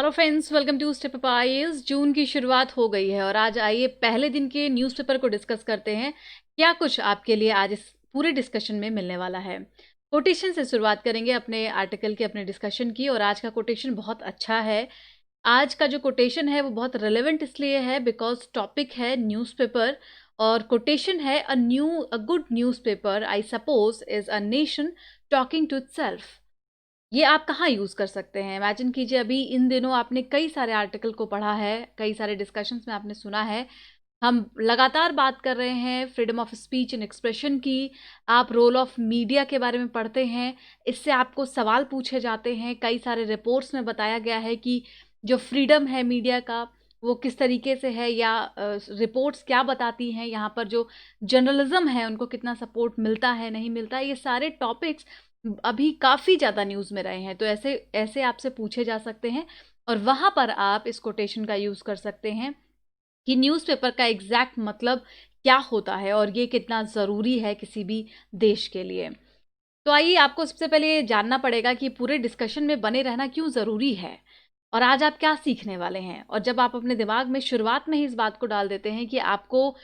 Hello friends, welcome to step up IAS. जून की शुरुआत हो गई है और आज आइए पहले दिन के न्यूज़पेपर को डिस्कस करते हैं। क्या कुछ आपके लिए आज इस पूरे डिस्कशन में मिलने वाला है। कोटेशन से शुरुआत करेंगे अपने आर्टिकल के, अपने डिस्कशन की। और आज का कोटेशन बहुत अच्छा है। आज का जो कोटेशन है वो बहुत रेलेवेंट इसलिए है बिकॉज टॉपिक है न्यूज़पेपर और कोटेशन है a good newspaper I suppose is a nation talking to itself. ये आप कहाँ यूज़ कर सकते हैं? इमेजिन कीजिए, अभी इन दिनों आपने कई सारे आर्टिकल को पढ़ा है, कई सारे डिस्कशंस में आपने सुना है। हम लगातार बात कर रहे हैं freedom of speech and expression की। आप रोल ऑफ मीडिया के बारे में पढ़ते हैं, इससे आपको सवाल पूछे जाते हैं। कई सारे रिपोर्ट्स में बताया गया है कि जो फ्रीडम है मीडिया का वो किस तरीके से है, या रिपोर्ट्स क्या बताती हैं, यहाँ पर जो जर्नलिज्म है उनको कितना सपोर्ट मिलता है, नहीं मिलता है। ये सारे टॉपिक्स अभी काफ़ी ज़्यादा न्यूज़ में रहे हैं, तो ऐसे ऐसे आपसे पूछे जा सकते हैं और वहाँ पर आप इस कोटेशन का यूज़ कर सकते हैं कि न्यूज़पेपर का एग्जैक्ट मतलब क्या होता है और ये कितना ज़रूरी है किसी भी देश के लिए। तो आइए, आपको सबसे पहले ये जानना पड़ेगा कि पूरे डिस्कशन में बने रहना क्यों ज़रूरी है और आज आप क्या सीखने वाले हैं। और जब आप अपने दिमाग में शुरुआत में ही इस बात को डाल देते हैं कि आपको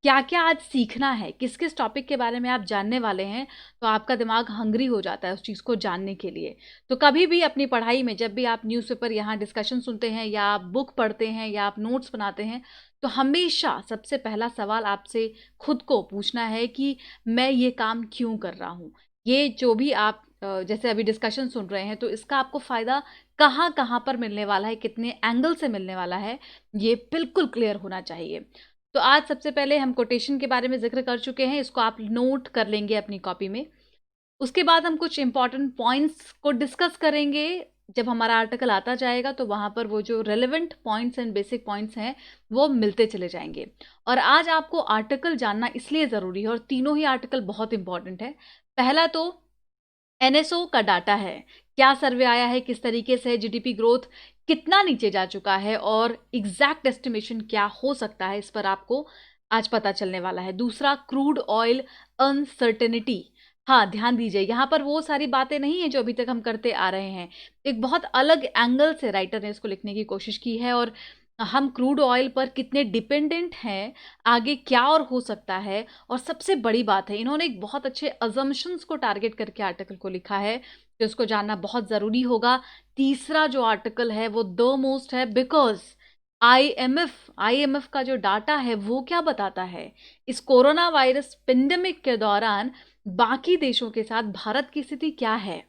क्या क्या आज सीखना है, किस किस टॉपिक के बारे में आप जानने वाले हैं, तो आपका दिमाग हंग्री हो जाता है उस चीज़ को जानने के लिए। तो कभी भी अपनी पढ़ाई में जब भी आप न्यूज़पेपर यहाँ डिस्कशन सुनते हैं या आप बुक पढ़ते हैं या आप नोट्स बनाते हैं, तो हमेशा सबसे पहला सवाल आपसे खुद को पूछना है कि मैं ये काम क्यों कर रहा हूँ। ये जो भी आप जैसे अभी डिस्कशन सुन रहे हैं, तो इसका आपको फ़ायदा कहाँ कहाँ पर मिलने वाला है, कितने एंगल से मिलने वाला है, ये बिल्कुल क्लियर होना चाहिए। तो आज सबसे पहले हम कोटेशन के बारे में जिक्र कर चुके हैं, इसको आप नोट कर लेंगे अपनी कॉपी में। उसके बाद हम कुछ इंपॉर्टेंट पॉइंट्स को डिस्कस करेंगे। जब हमारा आर्टिकल आता जाएगा तो वहाँ पर वो जो relevant points and basic points हैं वो मिलते चले जाएंगे। और आज आपको आर्टिकल जानना इसलिए ज़रूरी है और तीनों ही आर्टिकल बहुत इंपॉर्टेंट है। पहला तो एनएसओ का डाटा है, क्या सर्वे आया है, किस तरीके से जीडीपी ग्रोथ कितना नीचे जा चुका है और एग्जैक्ट एस्टिमेशन क्या हो सकता है, इस पर आपको आज पता चलने वाला है। दूसरा, क्रूड ऑयल अनसर्टेनिटी। हाँ, ध्यान दीजिए, यहाँ पर वो सारी बातें नहीं है जो अभी तक हम करते आ रहे हैं। एक बहुत अलग एंगल से राइटर ने इसको लिखने की कोशिश की है और हम क्रूड ऑयल पर कितने डिपेंडेंट हैं, आगे क्या और हो सकता है। और सबसे बड़ी बात है, इन्होंने एक बहुत अच्छे अजम्पशंस को टारगेट करके आर्टिकल को लिखा है, तो उसको जानना बहुत ज़रूरी होगा। तीसरा जो आर्टिकल है वो द मोस्ट है, बिकॉज आईएमएफ का जो डाटा है वो क्या बताता है, इस कोरोना वायरस पेंडेमिक के दौरान बाकी देशों के साथ भारत की स्थिति क्या है।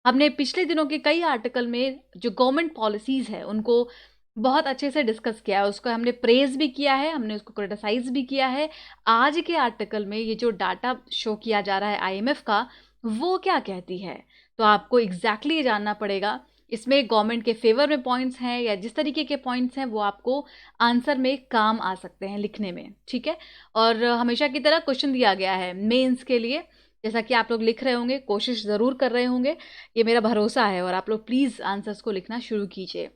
हमने पिछले दिनों के कई आर्टिकल में जो गवर्नमेंट पॉलिसीज़ है उनको बहुत अच्छे से डिस्कस किया है, उसको हमने प्रेज़ भी किया है, हमने उसको क्रिटिसाइज़ भी किया है। आज के आर्टिकल में ये जो डाटा शो किया जा रहा है आईएमएफ का, वो क्या कहती है, तो आपको एग्जैक्टली ये जानना पड़ेगा। इसमें गवर्नमेंट के फेवर में पॉइंट्स हैं या जिस तरीके के पॉइंट्स हैं वो आपको आंसर में काम आ सकते हैं लिखने में, ठीक है। और हमेशा की तरह क्वेश्चन दिया गया है मेंस के लिए, जैसा कि आप लोग लिख रहे होंगे, कोशिश ज़रूर कर रहे होंगे, ये मेरा भरोसा है। और आप लोग प्लीज़ आंसर्स को लिखना शुरू कीजिए।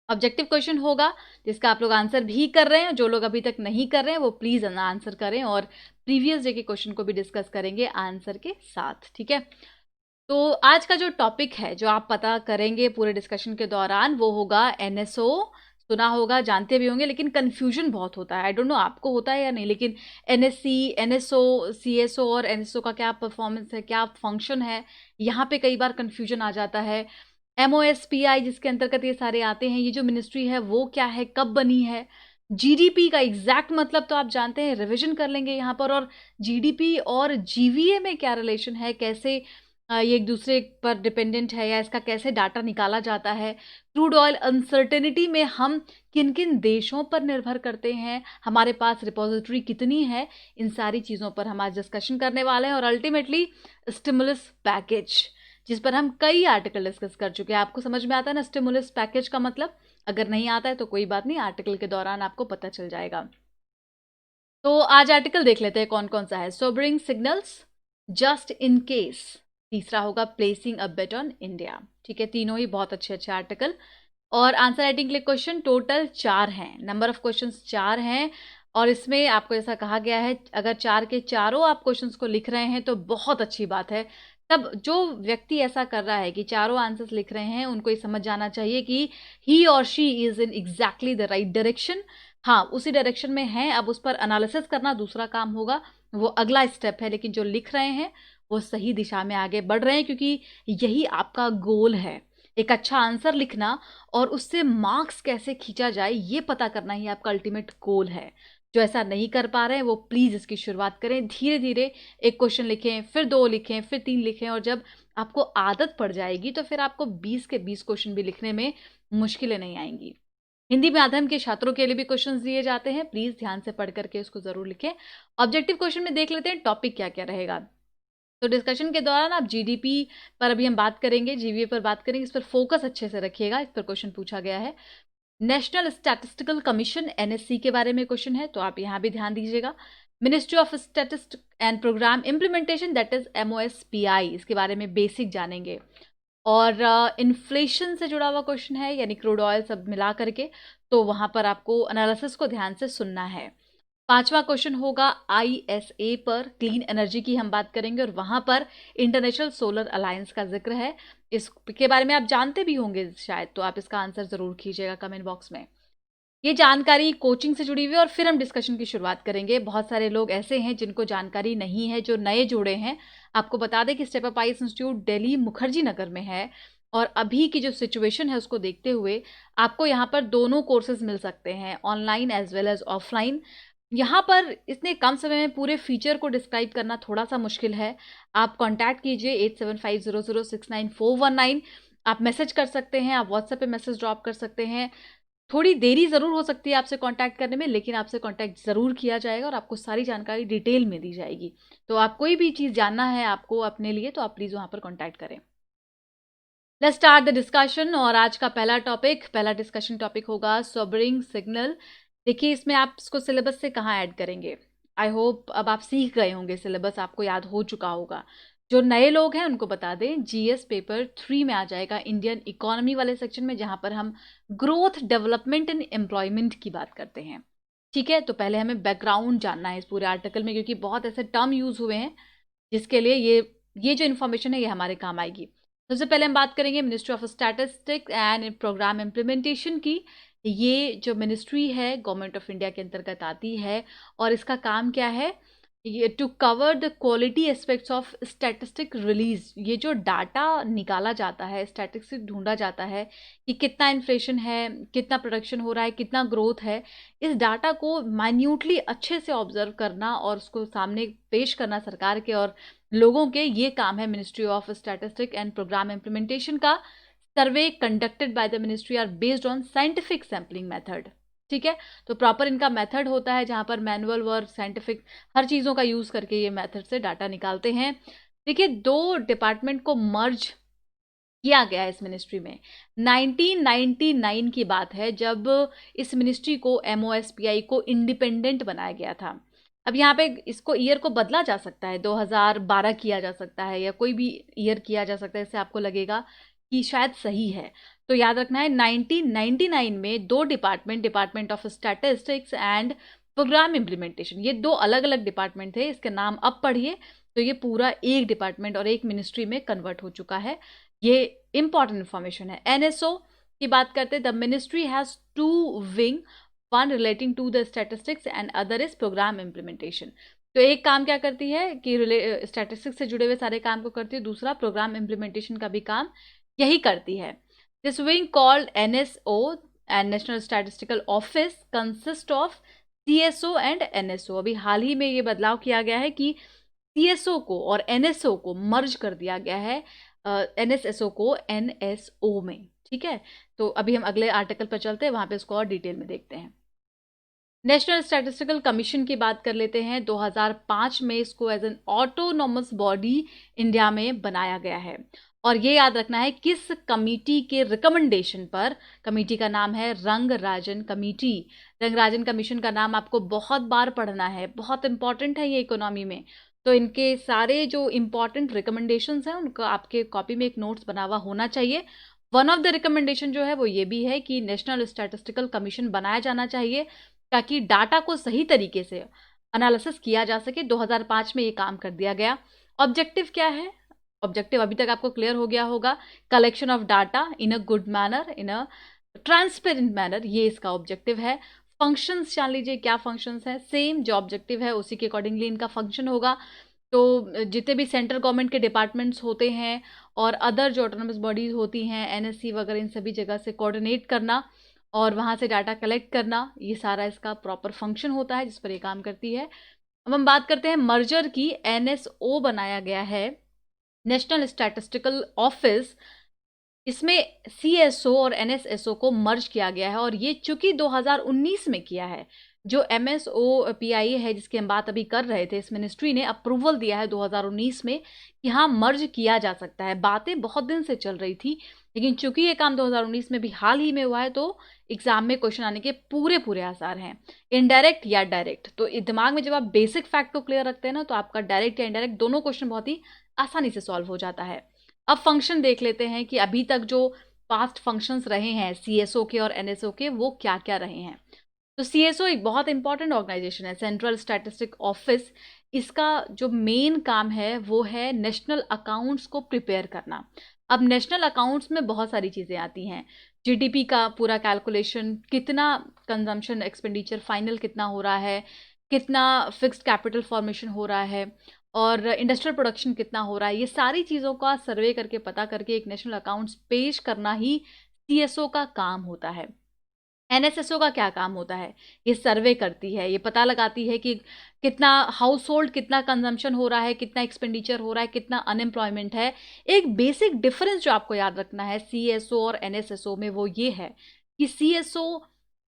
ऑब्जेक्टिव क्वेश्चन होगा जिसका आप लोग आंसर भी कर रहे हैं, जो लोग अभी तक नहीं कर रहे हैं वो प्लीज़ आंसर करें और प्रीवियस डे के क्वेश्चन को भी डिस्कस करेंगे आंसर के साथ, ठीक है। तो आज का जो टॉपिक है जो आप पता करेंगे पूरे डिस्कशन के दौरान वो होगा एनएसओ। सुना होगा, जानते भी होंगे, लेकिन कन्फ्यूजन बहुत होता है। आई डोंट नो आपको होता है या नहीं, लेकिन एनएससी, एनएसओ, सीएसओ और एनएसओ का क्या परफॉर्मेंस है, क्या फंक्शन है, यहाँ पे कई बार कन्फ्यूजन आ जाता है। एमओएसपीआई जिसके अंतर्गत ये सारे आते हैं, ये जो मिनिस्ट्री है वो क्या है, कब बनी है। जीडीपी का एग्जैक्ट मतलब तो आप जानते हैं, रिवीजन कर लेंगे यहाँ पर। और जीडीपी और जीवीए में क्या रिलेशन है, कैसे ये एक दूसरे पर डिपेंडेंट है या इसका कैसे डाटा निकाला जाता है। क्रूड ऑयल अनसर्टेनिटी में हम किन किन देशों पर निर्भर करते हैं, हमारे पास रिपोजिटरी कितनी है, इन सारी चीज़ों पर हम आज डिस्कशन करने वाले हैं। और अल्टीमेटली स्टिमुलस पैकेज, जिस पर हम कई आर्टिकल डिस्कस कर चुके हैं। आपको समझ में आता है ना स्टिमुलस पैकेज का मतलब? अगर नहीं आता है तो कोई बात नहीं, आर्टिकल के दौरान आपको पता चल जाएगा। तो आज आर्टिकल देख लेते हैं कौन कौन सा है। Sobering signals, just in case, तीसरा होगा placing a bet on India, ठीक है। तीनों ही बहुत अच्छे अच्छे आर्टिकल। और आंसर राइटिंग के लिए क्वेश्चन टोटल 4 हैं, नंबर ऑफ क्वेश्चंस 4 हैं। और इसमें आपको ऐसा कहा गया है, अगर 4 के चारों आप क्वेश्चंस को लिख रहे हैं तो बहुत अच्छी बात है, तब जो व्यक्ति ऐसा कर रहा है कि चारों आंसर्स लिख रहे हैं, उनको ये समझ जाना चाहिए कि ही और she is in exactly the right direction. हाँ, उसी डायरेक्शन में है, अब उस पर एनालिसिस करना दूसरा काम होगा, वो अगला स्टेप है। लेकिन जो लिख रहे हैं वो सही दिशा में आगे बढ़ रहे हैं, क्योंकि यही आपका गोल है, एक अच्छा आंसर लिखना और उससे मार्क्स कैसे खींचा जाए ये पता करना ही आपका अल्टीमेट गोल है। जो ऐसा नहीं कर पा रहे हैं वो प्लीज़ इसकी शुरुआत करें, धीरे धीरे एक क्वेश्चन लिखें, फिर 2 लिखें, फिर 3 लिखें, और जब आपको आदत पड़ जाएगी तो फिर आपको 20 के 20 क्वेश्चन भी लिखने में मुश्किलें नहीं आएंगी। हिंदी माध्यम के छात्रों के लिए भी क्वेश्चंस दिए जाते हैं, प्लीज़ ध्यान से पढ़ करके उसको ज़रूर लिखें। ऑब्जेक्टिव क्वेश्चन में देख लेते हैं टॉपिक क्या क्या रहेगा। तो डिस्कशन के दौरान आप जीडीपी पर अभी हम बात करेंगे, जीवीए पर बात करेंगे, इस पर फोकस अच्छे से रखिएगा, इस पर क्वेश्चन पूछा गया है। नेशनल स्टैटिस्टिकल कमीशन एनएससी के बारे में क्वेश्चन है, तो आप यहाँ भी ध्यान दीजिएगा। Ministry of statistics and programme implementation, that is MOSPI, इसके बारे में बेसिक जानेंगे। और इन्फ्लेशन से जुड़ा हुआ क्वेश्चन है, यानी क्रूड ऑयल सब मिला करके, तो वहाँ पर आपको एनालिसिस को ध्यान से सुनना है। 5वां क्वेश्चन होगा आईएसए पर, क्लीन एनर्जी की हम बात करेंगे, और वहाँ पर इंटरनेशनल सोलर अलायंस का जिक्र है। इसके बारे में आप जानते भी होंगे शायद, तो आप इसका आंसर ज़रूर कीजिएगा कमेंट बॉक्स में। ये जानकारी कोचिंग से जुड़ी हुई है, और फिर हम डिस्कशन की शुरुआत करेंगे। बहुत सारे लोग ऐसे हैं जिनको जानकारी नहीं है, जो नए जुड़े हैं। आपको बता दें कि step up IAS institute Delhi Mukherjee Nagar में है, और अभी की जो सिचुएशन है उसको देखते हुए आपको यहाँ पर दोनों कोर्सेज मिल सकते हैं, online as well as offline. यहाँ पर इतने कम समय में पूरे फीचर को डिस्क्राइब करना थोड़ा सा मुश्किल है। आप कांटेक्ट कीजिए 8750069419। आप मैसेज कर सकते हैं, आप व्हाट्सएप पे मैसेज ड्रॉप कर सकते हैं। थोड़ी देरी ज़रूर हो सकती है आपसे कांटेक्ट करने में, लेकिन आपसे कांटेक्ट ज़रूर किया जाएगा और आपको सारी जानकारी डिटेल में दी जाएगी। तो आप कोई भी चीज़ जानना है आपको अपने लिए, तो आप प्लीज़ वहाँ पर कांटेक्ट करें। Let's start the discussion. और आज का पहला डिस्कशन टॉपिक होगा सोबरिंग सिग्नल। देखिए, इसमें आप इसको सिलेबस से कहाँ ऐड करेंगे। आई होप अब आप सीख गए होंगे, सिलेबस आपको याद हो चुका होगा। जो नए लोग हैं उनको बता दें, जीएस पेपर 3 में आ जाएगा इंडियन इकोनॉमी वाले सेक्शन में, जहाँ पर हम ग्रोथ, डेवलपमेंट एंड एम्प्लॉयमेंट की बात करते हैं। ठीक है, तो पहले हमें बैकग्राउंड जानना है इस पूरे आर्टिकल में, क्योंकि बहुत ऐसे टर्म यूज हुए हैं जिसके लिए ये जो इन्फॉर्मेशन है ये हमारे काम आएगी। सबसे पहले हम बात करेंगे ministry of statistics and programme implementation की। ये जो मिनिस्ट्री है गवर्नमेंट ऑफ इंडिया के अंतर्गत आती है, और इसका काम क्या है, ये to cover the quality aspects of statistic release. ये जो डाटा निकाला जाता है, स्टैटिस्टिक ढूंढा जाता है कि कितना इन्फ्लेशन है, कितना प्रोडक्शन हो रहा है, कितना ग्रोथ है, इस डाटा को माइन्यूटली अच्छे से ऑब्जर्व करना और उसको सामने पेश करना सरकार के और लोगों के, ये काम है ministry of statistic and programme implementation का। Survey conducted by the ministry are based on scientific sampling method. ठीक है, तो प्रॉपर इनका मेथड होता है जहाँ पर मैनुअल व साइंटिफिक हर चीज़ों का यूज़ करके ये मेथड से डाटा निकालते हैं। देखिए, 2 डिपार्टमेंट को मर्ज किया गया है इस मिनिस्ट्री में। 1999 की बात है जब इस मिनिस्ट्री को, एमओएसपीआई को इंडिपेंडेंट बनाया गया था। अब यहाँ पे इसको ईयर को बदला जा सकता है, 2012 किया जा सकता है, या कोई भी ईयर किया जा सकता है, इससे आपको लगेगा कि शायद सही है। तो याद रखना है 1999 में 2 department of statistics and programme implementation, ये 2 अलग अलग डिपार्टमेंट थे। इसके नाम अब पढ़िए तो ये पूरा एक डिपार्टमेंट और एक मिनिस्ट्री में कन्वर्ट हो चुका है। ये इंपॉर्टेंट इंफॉर्मेशन है। एनएसओ की बात करते हैं, the ministry has 2 wing, one relating to the statistics and other is programme implementation. तो एक काम क्या करती है कि स्टैटिस्टिक्स से जुड़े हुए सारे काम को करती है, दूसरा प्रोग्राम इम्प्लीमेंटेशन का भी काम यही करती है। This wing called NSO and national statistical office consist of CSO and NSO. अभी हाल ही में ये बदलाव किया गया है कि सीएसओ को और एनएसओ को मर्ज कर दिया गया है, एनएसएसओ को एनएसओ में। ठीक है, तो अभी हम अगले आर्टिकल पर चलते हैं, वहां पे इसको और डिटेल में देखते हैं। नेशनल स्टैटिस्टिकल कमीशन की बात कर लेते हैं। 2005 में इसको as an autonomous body India में बनाया गया है, और ये याद रखना है किस कमेटी के रिकमेंडेशन पर। कमेटी का नाम है रंगराजन कमेटी। रंगराजन कमीशन का नाम आपको बहुत बार पढ़ना है, बहुत इंपॉर्टेंट है ये इकोनॉमी में। तो इनके सारे जो इंपॉर्टेंट रिकमेंडेशंस हैं उनका आपके कॉपी में एक नोट्स बना हुआ होना चाहिए। वन ऑफ द रिकमेंडेशन जो है वो ये भी है कि नेशनल स्टैटिस्टिकल कमीशन बनाया जाना चाहिए, ताकि डाटा को सही तरीके से एनालिसिस किया जा सके। 2005 में ये काम कर दिया गया। ऑब्जेक्टिव क्या है? ऑब्जेक्टिव अभी तक आपको क्लियर हो गया होगा, collection of data in a good manner, in a transparent manner, ये इसका ऑब्जेक्टिव है। फंक्शंस जान लीजिए क्या फंक्शंस हैं, सेम जो ऑब्जेक्टिव है उसी के अकॉर्डिंगली इनका फंक्शन होगा। तो जितने भी सेंट्रल गवर्नमेंट के डिपार्टमेंट्स होते हैं और अदर जो ऑटोनमस बॉडीज होती हैं, एनएससी वगैरह, इन सभी जगह से कोऑर्डिनेट करना और वहाँ से डाटा कलेक्ट करना, ये सारा इसका प्रॉपर फंक्शन होता है जिस पर ये काम करती है। अब हम बात करते हैं मर्जर की। एनएसओ बनाया गया है, नेशनल स्टैटिस्टिकल ऑफिस। इसमें सीएसओ और एनएसएसओ को मर्ज किया गया है और ये चूंकि 2019 में किया है। जो एमएसओ पीआई है जिसकी हम बात अभी कर रहे थे, इस मिनिस्ट्री ने अप्रूवल दिया है 2019 में कि हाँ मर्ज किया जा सकता है। बातें बहुत दिन से चल रही थी, लेकिन चूंकि ये काम 2019 में भी हाल ही में हुआ है तो एग्जाम में क्वेश्चन आने के पूरे पूरे आसार हैं, इनडायरेक्ट या डायरेक्ट। तो दिमाग में जब आप बेसिक फैक्ट को क्लियर रखते हैं ना, तो आपका डायरेक्ट या इनडायरेक्ट दोनों क्वेश्चन बहुत ही आसानी से सॉल्व हो जाता है। अब फंक्शन देख लेते हैं कि अभी तक जो पास्ट फंक्शंस रहे हैं सीएसओ के और एनएसओ के, वो क्या क्या रहे हैं। तो सीएसओ एक बहुत इंपॉर्टेंट ऑर्गेनाइजेशन है, सेंट्रल स्टैटिस्टिक ऑफिस। इसका जो मेन काम है वो है नेशनल अकाउंट्स को प्रिपेयर करना। अब नेशनल अकाउंट्स में बहुत सारी चीज़ें आती हैं, जीडीपी का पूरा कैलकुलेशन, कितना कंजम्पशन एक्सपेंडिचर फाइनल कितना हो रहा है, कितना फिक्स्ड कैपिटल फॉर्मेशन हो रहा है और इंडस्ट्रियल प्रोडक्शन कितना हो रहा है, ये सारी चीज़ों का सर्वे करके पता करके एक नेशनल अकाउंट्स पेश करना ही सीएसओ का काम होता है। एनएसएसओ का क्या काम होता है, ये सर्वे करती है, ये पता लगाती है कि कितना हाउस होल्ड, कितना कंजम्पशन हो रहा है, कितना एक्सपेंडिचर हो रहा है, कितना अनएम्प्लॉयमेंट है। एक बेसिक डिफरेंस जो आपको याद रखना है सीएसओ और एनएसएसओ में, वो ये है कि सीएसओ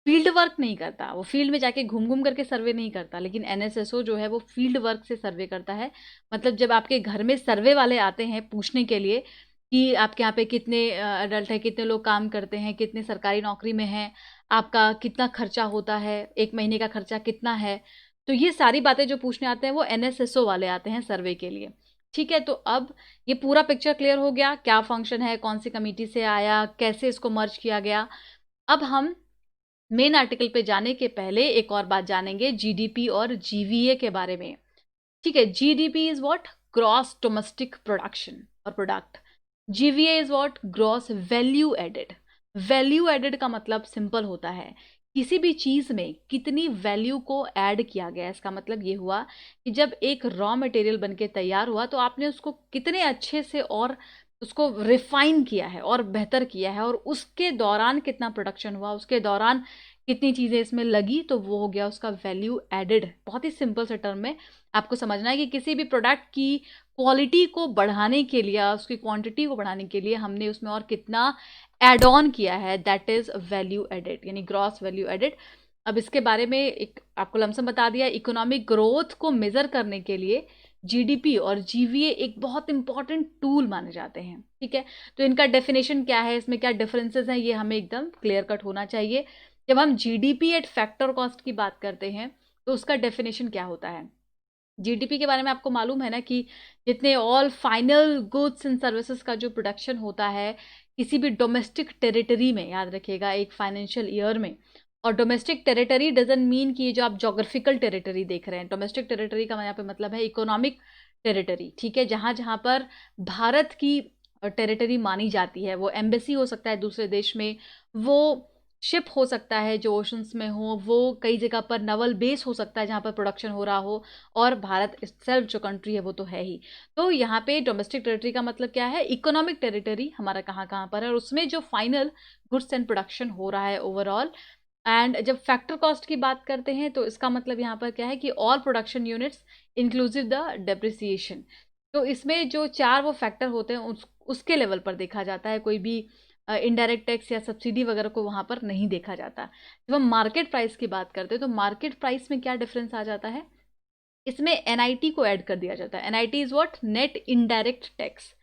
फील्ड वर्क नहीं करता, वो फील्ड में जाके घूम घूम करके सर्वे नहीं करता, लेकिन एनएसएसओ जो है वो फील्ड वर्क से सर्वे करता है। मतलब जब आपके घर में सर्वे वाले आते हैं पूछने के लिए कि आपके यहाँ पे कितने अडल्ट हैं, कितने लोग काम करते हैं, कितने सरकारी नौकरी में हैं, आपका कितना खर्चा होता है, एक महीने का खर्चा कितना है, तो ये सारी बातें जो पूछने आते हैं वो एनएसएसओ वाले आते हैं सर्वे के लिए। ठीक है, तो अब ये पूरा पिक्चर क्लियर हो गया, क्या फंक्शन है, कौन सी कमेटी से आया, कैसे इसको मर्ज किया गया। अब हम मेन आर्टिकल पे जाने के पहले एक और बात जानेंगे जीडीपी और जीवीए के बारे में। ठीक है, GDP is what, gross domestic production और product. GVA is what, gross value added. Value added का मतलब सिंपल होता है, किसी भी चीज में कितनी वैल्यू को ऐड किया गया। इसका मतलब ये हुआ कि जब एक रॉ मटेरियल बनके तैयार हुआ तो आपने उसको कितने अच्छे से और उसको रिफाइन किया है और बेहतर किया है, और उसके दौरान कितना प्रोडक्शन हुआ, उसके दौरान कितनी चीज़ें इसमें लगी, तो वो हो गया उसका वैल्यू एडेड। बहुत ही सिंपल से टर्म में आपको समझना है कि किसी भी प्रोडक्ट की क्वालिटी को बढ़ाने के लिए, उसकी क्वांटिटी को बढ़ाने के लिए हमने उसमें और कितना एड ऑन किया है, दैट इज वैल्यू एडेड, यानी ग्रॉस वैल्यू एडेड। अब इसके बारे में एक आपको लमसम बता दिया। इकोनॉमिक ग्रोथ को मेजर करने के लिए जीडीपी और जीवीए एक बहुत इंपॉर्टेंट टूल माने जाते हैं। ठीक है, तो इनका डेफिनेशन क्या है, इसमें क्या डिफरेंसेस हैं, ये हमें एकदम क्लियर कट होना चाहिए। जब हम जीडीपी एट फैक्टर कॉस्ट की बात करते हैं तो उसका डेफिनेशन क्या होता है। जीडीपी के बारे में आपको मालूम है ना कि जितने all final goods and services का जो प्रोडक्शन होता है किसी भी डोमेस्टिक टेरिटरी में, याद रखिएगा एक फाइनेंशियल ईयर में। और डोमेस्टिक टेरिटरी डजंट मीन कि ये जो आप जोग्राफिकल टेरिटरी देख रहे हैं, डोमेस्टिक टेरिटरी का यहाँ पे मतलब है इकोनॉमिक टेरिटरी। ठीक है, जहाँ जहाँ पर भारत की टेरिटरी मानी जाती है, वो एम्बेसी हो सकता है दूसरे देश में, वो शिप हो सकता है जो ओशंस में हो, वो कई जगह पर नवल बेस हो सकता है जहाँ पर प्रोडक्शन हो रहा हो, और भारत सेल्फ जो कंट्री है वो तो है ही। तो यहाँ पे डोमेस्टिक टेरिटरी का मतलब क्या है, इकोनॉमिक टेरिटरी हमारा कहाँ कहाँ पर है और उसमें जो फाइनल गुड्स एंड प्रोडक्शन हो रहा है ओवरऑल। एंड जब फैक्टर कॉस्ट की बात करते हैं तो इसका मतलब यहाँ पर क्या है कि all production units inclusive the depreciation. तो इसमें जो चार वो फैक्टर होते हैं उसके लेवल पर देखा जाता है, कोई भी इनडायरेक्ट टैक्स या सब्सिडी वगैरह को वहाँ पर नहीं देखा जाता। जब हम मार्केट प्राइस की बात करते हैं तो मार्केट प्राइस में क्या डिफरेंस आ जाता है, इसमें एनआईटी को ऐड कर दिया जाता है। NIT is what, net indirect tax.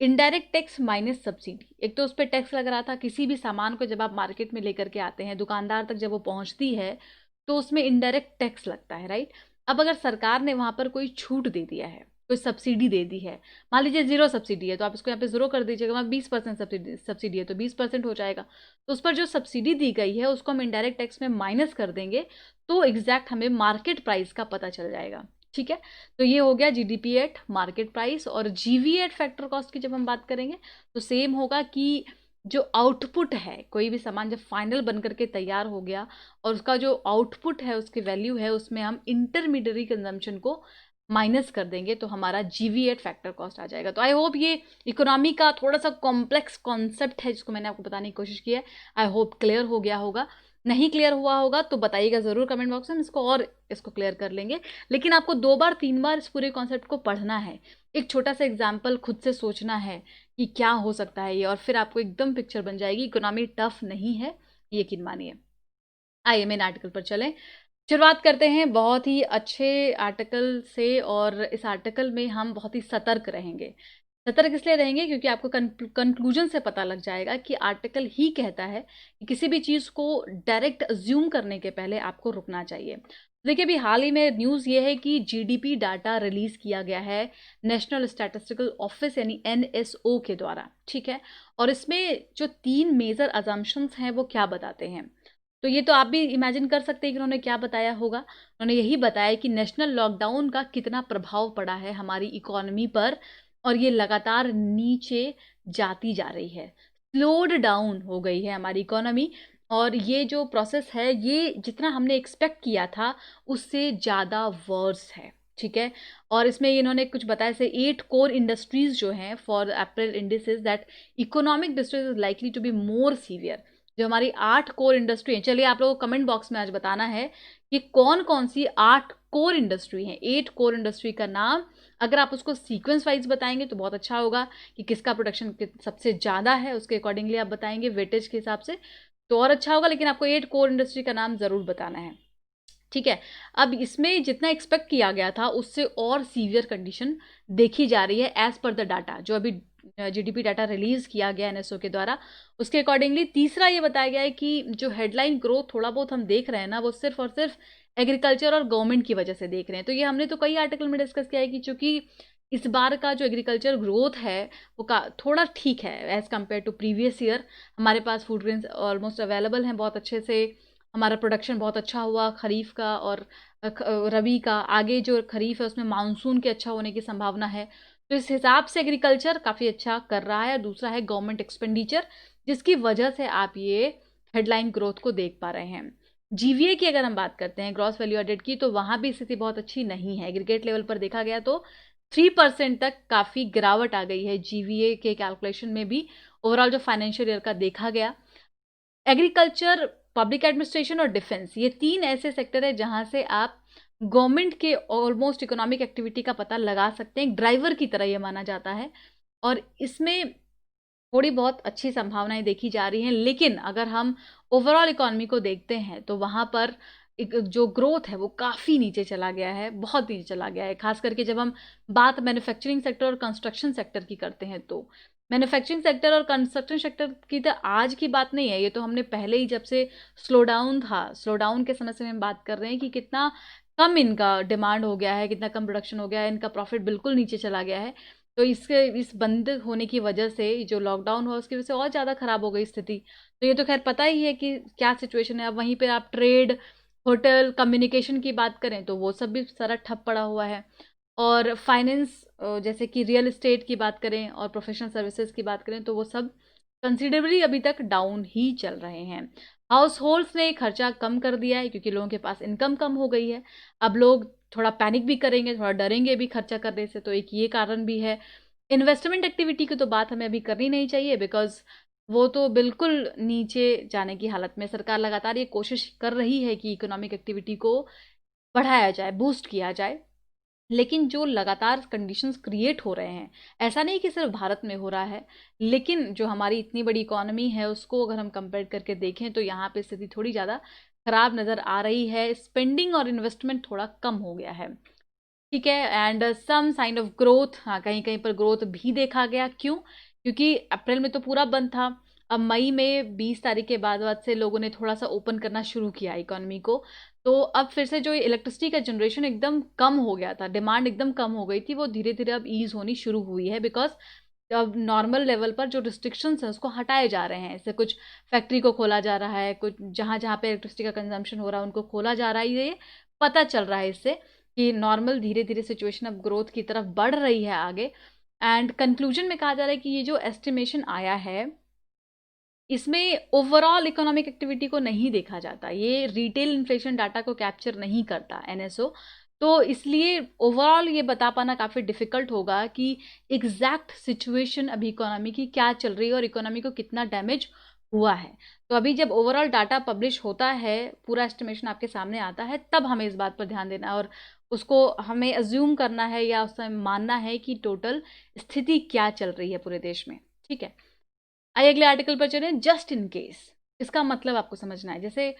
Indirect tax minus subsidy. एक तो उस पर टैक्स लग रहा था, किसी भी सामान को जब आप मार्केट में लेकर के आते हैं, दुकानदार तक जब वो पहुंचती है तो उसमें इनडायरेक्ट टैक्स लगता है, राइट। अब अगर सरकार ने वहां पर कोई छूट दे दिया है, कोई सब्सिडी दे दी है, मान लीजिए 0 सब्सिडी है तो आप इसको यहाँ पे 0 कर दीजिएगा, वहाँ 20% सब्सिडी है तो 20% हो जाएगा। तो उस पर जो सब्सिडी दी गई है उसको हम इनडायरेक्ट टैक्स में माइनस कर देंगे तो एग्जैक्ट हमें मार्केट प्राइस का पता चल जाएगा। ठीक है, तो ये हो गया जीडीपी एट मार्केट प्राइस। और जीवी एट फैक्टर कॉस्ट की जब हम बात करेंगे तो सेम होगा कि जो आउटपुट है, कोई भी सामान जब फाइनल बन करके तैयार हो गया और उसका जो आउटपुट है, उसकी वैल्यू है, उसमें हम इंटरमीडियरी कंजम्पशन को माइनस कर देंगे तो हमारा जीवी एट फैक्टर कॉस्ट आ जाएगा। तो आई होप ये इकोनॉमी का थोड़ा सा कॉम्प्लेक्स कॉन्सेप्ट है जिसको मैंने आपको बताने की कोशिश की है। आई होप क्लियर हो गया होगा। नहीं क्लियर हुआ होगा तो बताइएगा ज़रूर कमेंट बॉक्स में, हम इसको और इसको क्लियर कर लेंगे। लेकिन आपको 2 बार 3 बार इस पूरे कॉन्सेप्ट को पढ़ना है, एक छोटा सा एग्जाम्पल खुद से सोचना है कि क्या हो सकता है ये, और फिर आपको एकदम पिक्चर बन जाएगी। इकोनॉमी टफ नहीं है, यकीन मानिए। आइए मेन आर्टिकल पर चलें। शुरुआत करते हैं बहुत ही अच्छे आर्टिकल से, और इस आर्टिकल में हम बहुत ही सतर्क रहेंगे। सतर्क इसलिए रहेंगे क्योंकि आपको कंक्लूजन से पता लग जाएगा कि आर्टिकल ही कहता है कि किसी भी चीज़ को डायरेक्ट अज्यूम करने के पहले आपको रुकना चाहिए। देखिए, अभी हाल ही में न्यूज़ ये है कि जीडीपी डाटा रिलीज किया गया है नेशनल स्टैटिस्टिकल ऑफिस यानी एनएसओ के द्वारा, ठीक है। और इसमें जो 3 मेजर अजम्पशंस हैं वो क्या बताते हैं, तो ये तो आप भी इमेजिन कर सकते हैं कि उन्होंने क्या बताया होगा। उन्होंने यही बताया कि नेशनल लॉकडाउन का कितना प्रभाव पड़ा है हमारी इकोनॉमी पर, और ये लगातार नीचे जाती जा रही है, स्लोड डाउन हो गई है हमारी इकोनॉमी। और ये जो प्रोसेस है ये जितना हमने एक्सपेक्ट किया था उससे ज़्यादा वर्स है, ठीक है। और इसमें इन्होंने कुछ बताया से 8 कोर इंडस्ट्रीज जो हैं for April indices that economic distress is likely to be more severe. जो हमारी 8 कोर इंडस्ट्री है, चलिए आप लोगों को कमेंट बॉक्स में आज बताना है कि कौन कौन सी 8 कोर इंडस्ट्री हैं। 8 कोर इंडस्ट्री का नाम अगर आप उसको सीक्वेंस वाइज बताएंगे तो बहुत अच्छा होगा कि किसका प्रोडक्शन सबसे ज़्यादा है, उसके अकॉर्डिंगली आप बताएंगे वेटेज के हिसाब से तो और अच्छा होगा। लेकिन आपको 8 कोर इंडस्ट्री का नाम ज़रूर बताना है, ठीक है। अब इसमें जितना एक्सपेक्ट किया गया था उससे और सीवियर कंडीशन देखी जा रही है एज पर द डाटा जो अभी जीडीपी डाटा रिलीज किया गया एनएसओ के द्वारा। उसके अकॉर्डिंगली तीसरा ये बताया गया है कि जो हेडलाइन ग्रोथ थोड़ा बहुत हम देख रहे हैं ना, वो सिर्फ और सिर्फ एग्रीकल्चर और गवर्नमेंट की वजह से देख रहे हैं। तो ये हमने तो कई आर्टिकल में डिस्कस किया है कि चूंकि इस बार का जो एग्रीकल्चर ग्रोथ है वो थोड़ा ठीक है as compare to previous year. हमारे पास फूड ग्रेन्स ऑलमोस्ट अवेलेबल हैं बहुत अच्छे से, हमारा प्रोडक्शन बहुत अच्छा हुआ खरीफ का और रबी का। आगे जो खरीफ है उसमें मानसून के अच्छा होने की संभावना है, तो इस हिसाब से एग्रीकल्चर काफ़ी अच्छा कर रहा है। दूसरा है गवर्नमेंट एक्सपेंडिचर, जिसकी वजह से आप ये हेडलाइन ग्रोथ को देख पा रहे हैं। जीवीए की अगर हम बात करते हैं ग्रॉस वैल्यू एडेड की, तो वहाँ भी स्थिति बहुत अच्छी नहीं है। एग्रीगेट लेवल पर देखा गया तो 3% तक काफ़ी गिरावट आ गई है जीवीए के कैलकुलेशन में भी। ओवरऑल जो फाइनेंशियल ईयर का देखा गया, एग्रीकल्चर, पब्लिक एडमिनिस्ट्रेशन और डिफेंस, ये 3 ऐसे सेक्टर है जहां से आप गवर्नमेंट के ऑलमोस्ट इकोनॉमिक एक्टिविटी का पता लगा सकते हैं। ड्राइवर की तरह ये माना जाता है और इसमें थोड़ी बहुत अच्छी संभावनाएं देखी जा रही हैं। लेकिन अगर हम ओवरऑल इकोनॉमी को देखते हैं तो वहाँ पर जो ग्रोथ है वो काफ़ी नीचे चला गया है, बहुत नीचे चला गया है। खास करके जब हम बात मैन्युफैक्चरिंग सेक्टर और कंस्ट्रक्शन सेक्टर की करते हैं तो मैन्युफैक्चरिंग सेक्टर और कंस्ट्रक्शन सेक्टर की तो आज की बात नहीं है, ये तो हमने पहले ही जब से स्लो डाउन था, स्लो डाउन के समय से हम बात कर रहे हैं कि कितना कम इनका डिमांड हो गया है, कितना कम प्रोडक्शन हो गया है, इनका प्रॉफिट बिल्कुल नीचे चला गया है। तो इसके इस बंद होने की वजह से जो लॉकडाउन हुआ उसकी वजह से और ज़्यादा ख़राब हो गई स्थिति। तो ये तो खैर पता ही है कि क्या सिचुएशन है। अब वहीं पर आप ट्रेड, होटल, कम्युनिकेशन की बात करें तो वो सब भी सारा ठप पड़ा हुआ है। और फाइनेंस जैसे कि रियल इस्टेट की बात करें और प्रोफेशनल सर्विसेज की बात करें तो वो सब कंसिडरेबली अभी तक डाउन ही चल रहे हैं। हाउस होल्ड्स ने खर्चा कम कर दिया है क्योंकि लोगों के पास इनकम कम हो गई है। अब लोग थोड़ा पैनिक भी करेंगे, थोड़ा डरेंगे भी खर्चा करने से, तो एक ये कारण भी है। इन्वेस्टमेंट एक्टिविटी की तो बात हमें अभी करनी नहीं चाहिए बिकॉज वो तो बिल्कुल नीचे जाने की हालत में। सरकार लगातार ये कोशिश कर रही है कि इकोनॉमिक एक्टिविटी को बढ़ाया जाए, बूस्ट किया जाए। लेकिन जो लगातार कंडीशंस क्रिएट हो रहे हैं, ऐसा नहीं कि सिर्फ भारत में हो रहा है, लेकिन जो हमारी इतनी बड़ी इकोनॉमी है उसको अगर हम कंपेयर करके देखें तो यहाँ पे स्थिति थोड़ी ज़्यादा ख़राब नज़र आ रही है। स्पेंडिंग और इन्वेस्टमेंट थोड़ा कम हो गया है, ठीक है। And some sign of growth, हाँ कहीं कहीं पर ग्रोथ भी देखा गया। क्यों? क्योंकि अप्रैल में तो पूरा बंद था। अब मई में 20 तारीख के बाद से लोगों ने थोड़ा सा ओपन करना शुरू किया इकोनॉमी को, तो अब फिर से जो इलेक्ट्रिसिटी का जनरेशन एकदम कम हो गया था, डिमांड एकदम कम हो गई थी, वो धीरे धीरे अब ईज होनी शुरू हुई है बिकॉज अब नॉर्मल लेवल पर जो रिस्ट्रिक्शंस हैं उसको हटाए जा रहे हैं। इससे कुछ फैक्ट्री को खोला जा रहा है, कुछ जहाँ जहाँ पे इलेक्ट्रिसिटी का कंजम्पशन हो रहा है उनको खोला जा रहा है। ये पता चल रहा है इससे कि नॉर्मल धीरे धीरे सिचुएशन अब ग्रोथ की तरफ बढ़ रही है आगे। एंड कंक्लूजन में कहा जा रहा है कि ये जो एस्टिमेशन आया है इसमें ओवरऑल इकोनॉमिक एक्टिविटी को नहीं देखा जाता, ये रिटेल इन्फ्लेशन डाटा को कैप्चर नहीं करता एनएसओ। तो इसलिए ओवरऑल ये बता पाना काफ़ी डिफिकल्ट होगा कि एग्जैक्ट सिचुएशन अभी इकोनॉमी की क्या चल रही है और इकोनॉमी को कितना डैमेज हुआ है। तो अभी जब ओवरऑल डाटा पब्लिश होता है, पूरा एस्टिमेशन आपके सामने आता है, तब हमें इस बात पर ध्यान देना है और उसको हमें अज्यूम करना है या उसमें मानना है कि टोटल स्थिति क्या चल रही है पूरे देश में। ठीक है, आइए अगले आर्टिकल पर चलें। जस्ट इन केस, इसका मतलब आपको समझना है। जैसे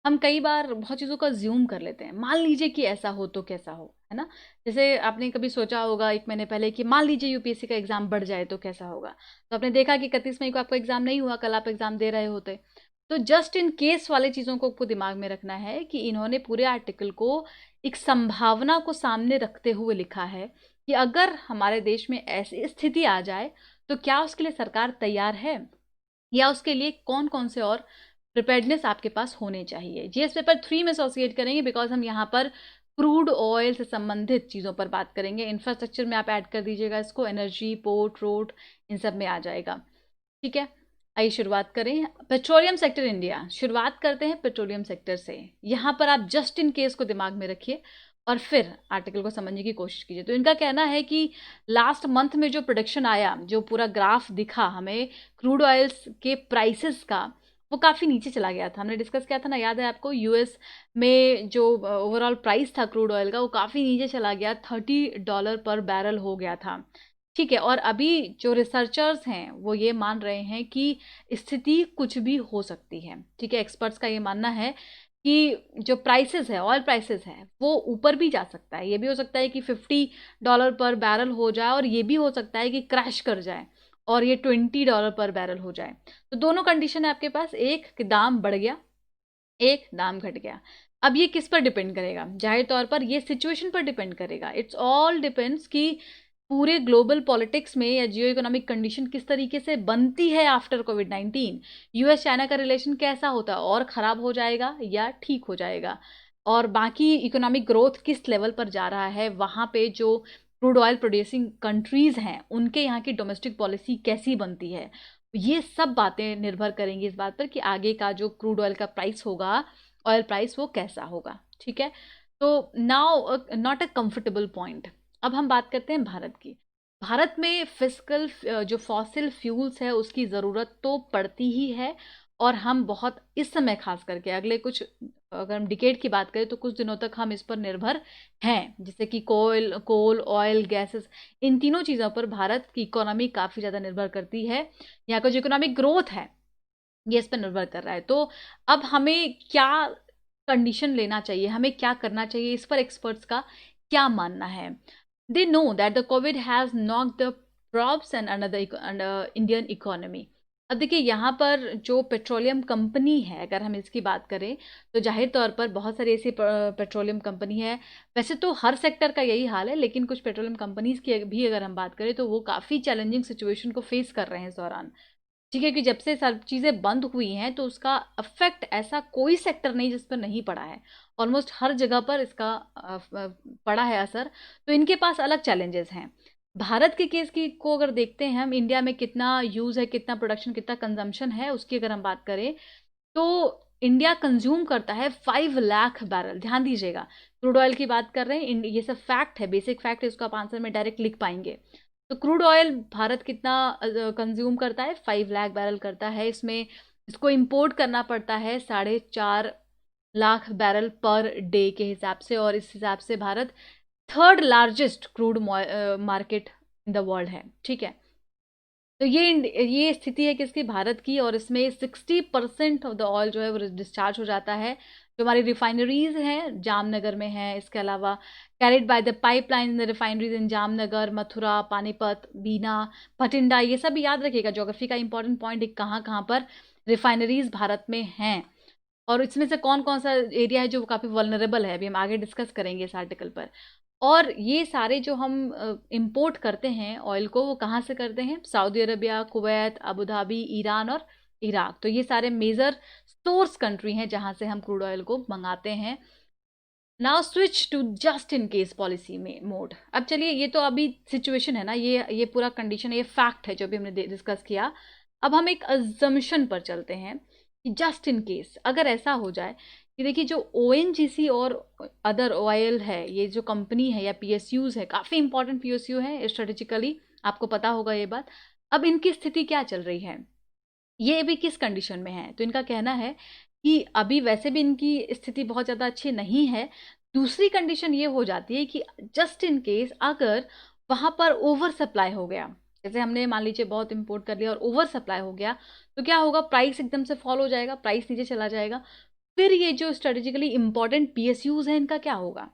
हम कई बार बहुत चीज़ों का ज्यूम कर लेते हैं, मान लीजिए कि ऐसा हो तो कैसा हो, है ना। जैसे आपने कभी सोचा होगा 1 महीने पहले कि मान लीजिए यूपीएससी का एग्जाम बढ़ जाए तो कैसा होगा। तो आपने देखा कि 31 मई को आपका एग्जाम नहीं हुआ, कल आप एग्जाम दे रहे होते। तो जस्ट इन केस वाले चीज़ों को आपको दिमाग में रखना है कि इन्होंने पूरे आर्टिकल को एक संभावना को सामने रखते हुए लिखा है कि अगर हमारे देश में ऐसी स्थिति आ जाए तो क्या उसके लिए सरकार तैयार है, या उसके लिए कौन कौन से और प्रिपेयर्डनेस आपके पास होने चाहिए। जीएस पेपर 3 में एसोसिएट करेंगे बिकॉज हम यहाँ पर क्रूड ऑयल से संबंधित चीज़ों पर बात करेंगे। इंफ्रास्ट्रक्चर में आप ऐड कर दीजिएगा इसको, एनर्जी, पोर्ट, रोड, इन सब में आ जाएगा। ठीक है, आइए शुरुआत करें। पेट्रोलियम सेक्टर इंडिया, शुरुआत करते हैं पेट्रोलियम सेक्टर से। यहाँ पर आप जस्ट इन केस को दिमाग में रखिए और फिर आर्टिकल को समझने की कोशिश कीजिए। तो इनका कहना है कि लास्ट मंथ में जो प्रोडक्शन आया, जो पूरा ग्राफ दिखा हमें क्रूड ऑयल्स के प्राइसेस का, वो काफ़ी नीचे चला गया था। हमने डिस्कस किया था ना, याद है आपको, यूएस में जो ओवरऑल प्राइस था क्रूड ऑयल का वो काफ़ी नीचे चला गया, $30 पर बैरल हो गया था। ठीक है, और अभी जो रिसर्चर्स हैं वो ये मान रहे हैं कि स्थिति कुछ भी हो सकती है। ठीक है, एक्सपर्ट्स का ये मानना है कि जो प्राइसेस है, ऑयल प्राइसेस है, वो ऊपर भी जा सकता है। ये भी हो सकता है कि $50 पर बैरल हो जाए और ये भी हो सकता है कि क्रैश कर जाए और ये $20 पर बैरल हो जाए। तो दोनों कंडीशन है आपके पास, एक कि दाम बढ़ गया, एक दाम घट गया। अब ये किस पर डिपेंड करेगा? जाहिर तौर पर ये सिचुएशन पर डिपेंड करेगा। इट्स ऑल डिपेंड्स कि पूरे ग्लोबल पॉलिटिक्स में या जियो इकोनॉमिक कंडीशन किस तरीके से बनती है आफ्टर कोविड-19। यूएस चाइना का रिलेशन कैसा होता है, और ख़राब हो जाएगा या ठीक हो जाएगा, और बाकी इकोनॉमिक ग्रोथ किस लेवल पर जा रहा है, वहाँ पे जो क्रूड ऑयल प्रोड्यूसिंग कंट्रीज़ हैं उनके यहाँ की डोमेस्टिक पॉलिसी कैसी बनती है। ये सब बातें निर्भर करेंगी इस बात पर कि आगे का जो क्रूड ऑयल का प्राइस होगा, ऑयल प्राइस, वो कैसा होगा। ठीक है, तो now not a comfortable point. अब हम बात करते हैं भारत की। भारत में फिजिकल जो फॉसिल फ्यूल्स है उसकी ज़रूरत तो पड़ती ही है, और हम बहुत इस समय खास करके अगले कुछ, अगर हम डिकेड की बात करें तो कुछ दिनों तक हम इस पर निर्भर हैं। जैसे कि कोल, ऑयल, गैसेस, इन तीनों चीज़ों पर भारत की इकोनॉमी काफ़ी ज़्यादा निर्भर करती है। यहाँ का जो इकोनॉमिक ग्रोथ है ये इस पर निर्भर कर रहा है। तो अब हमें क्या कंडीशन लेना चाहिए, हमें क्या करना चाहिए, इस पर एक्सपर्ट्स का क्या मानना है। They know that the Covid has knocked the प्रॉब्स and under Indian economy. अब देखिए, यहाँ पर जो पेट्रोलियम कंपनी है, अगर हम इसकी बात करें तो जाहिर तौर पर बहुत सारी ऐसी पेट्रोलियम कंपनी है। वैसे तो हर सेक्टर का यही हाल है, लेकिन कुछ पेट्रोलियम कंपनीज़ की भी अगर हम बात करें तो वो काफ़ी चैलेंजिंग सिचुएशन को फेस कर रहे हैं इस दौरान। ठीक है, कि जब से सब चीज़ें बंद हुई हैं तो उसका अफेक्ट ऐसा कोई सेक्टर नहीं जिस पर नहीं पड़ा है। ऑलमोस्ट हर जगह पर इसका पड़ा है असर। तो इनके पास अलग चैलेंजेस हैं। भारत के केस की को अगर देखते हैं हम, इंडिया में कितना यूज़ है, कितना प्रोडक्शन, कितना कंजम्पशन है, उसकी अगर हम बात करें तो इंडिया कंज्यूम करता है 5 लाख बैरल। ध्यान दीजिएगा, क्रूड ऑयल की बात कर रहे हैं, ये सब फैक्ट है, बेसिक फैक्ट है, इसको आप आंसर में डायरेक्ट लिख पाएंगे। तो क्रूड ऑयल भारत कितना कंज्यूम करता है? 5 लाख बैरल करता है। इसमें इसको इंपोर्ट करना पड़ता है 4.5 लाख बैरल पर डे के हिसाब से, और इस हिसाब से Bharat third largest crude market in the world है। ठीक है, तो ये स्थिति है किसकी? भारत की। और इसमें 60% ऑफ द ऑयल जो है वो डिस्चार्ज हो जाता है। जो हमारी रिफाइनरीज हैं जामनगर में है, इसके अलावा carried by the pipeline the refineries in Jamnagar, Mathura, Panipat, Bina, Bathinda, ये सब भी याद रखिएगा। ज्योग्राफी का इंपॉर्टेंट पॉइंट है, कहाँ कहाँ पर रिफाइनरीज भारत में हैं और इसमें से कौन कौन सा एरिया है जो काफ़ी वल्नरेबल है। अभी हम आगे डिस्कस करेंगे इस आर्टिकल पर। और ये सारे जो हम इंपोर्ट करते हैं ऑयल को, वो कहाँ से करते हैं? Saudi Arabia, Kuwait, Abu Dhabi, Iran और इराक। तो ये सारे मेजर सोर्स कंट्री हैं जहाँ से हम क्रूड ऑयल को मंगाते हैं। Now switch to just in case policy में मोड। अब चलिए, ये तो अभी सिचुएशन है ना, ये पूरा कंडीशन, ये फैक्ट है जो भी हमने डिस्कस किया। अब हम एक अजम्पशन पर चलते हैं कि जस्ट इन केस अगर ऐसा हो जाए कि देखिए, जो ओएनजीसी और अदर ऑयल है, ये जो कंपनी है या पीएसयूज है, काफ़ी इंपॉर्टेंट पीएसयू है स्ट्रेटेजिकली, आपको पता होगा ये बात। अब इनकी स्थिति क्या चल रही है, ये अभी किस कंडीशन में है, तो इनका कहना है कि अभी वैसे भी इनकी स्थिति बहुत ज़्यादा अच्छी नहीं है। दूसरी कंडीशन ये हो जाती है कि जस्ट इन केस अगर वहाँ पर ओवर सप्लाई हो गया, जैसे हमने मान लीजिए बहुत इंपोर्ट कर लिया और ओवर सप्लाई हो गया, तो क्या होगा, प्राइस एकदम से फॉल हो जाएगा, प्राइस नीचे चला जाएगा। फिर ये जो स्ट्रेटेजिकली इंपॉर्टेंट पीएसयूज हैं, इनका क्या होगा,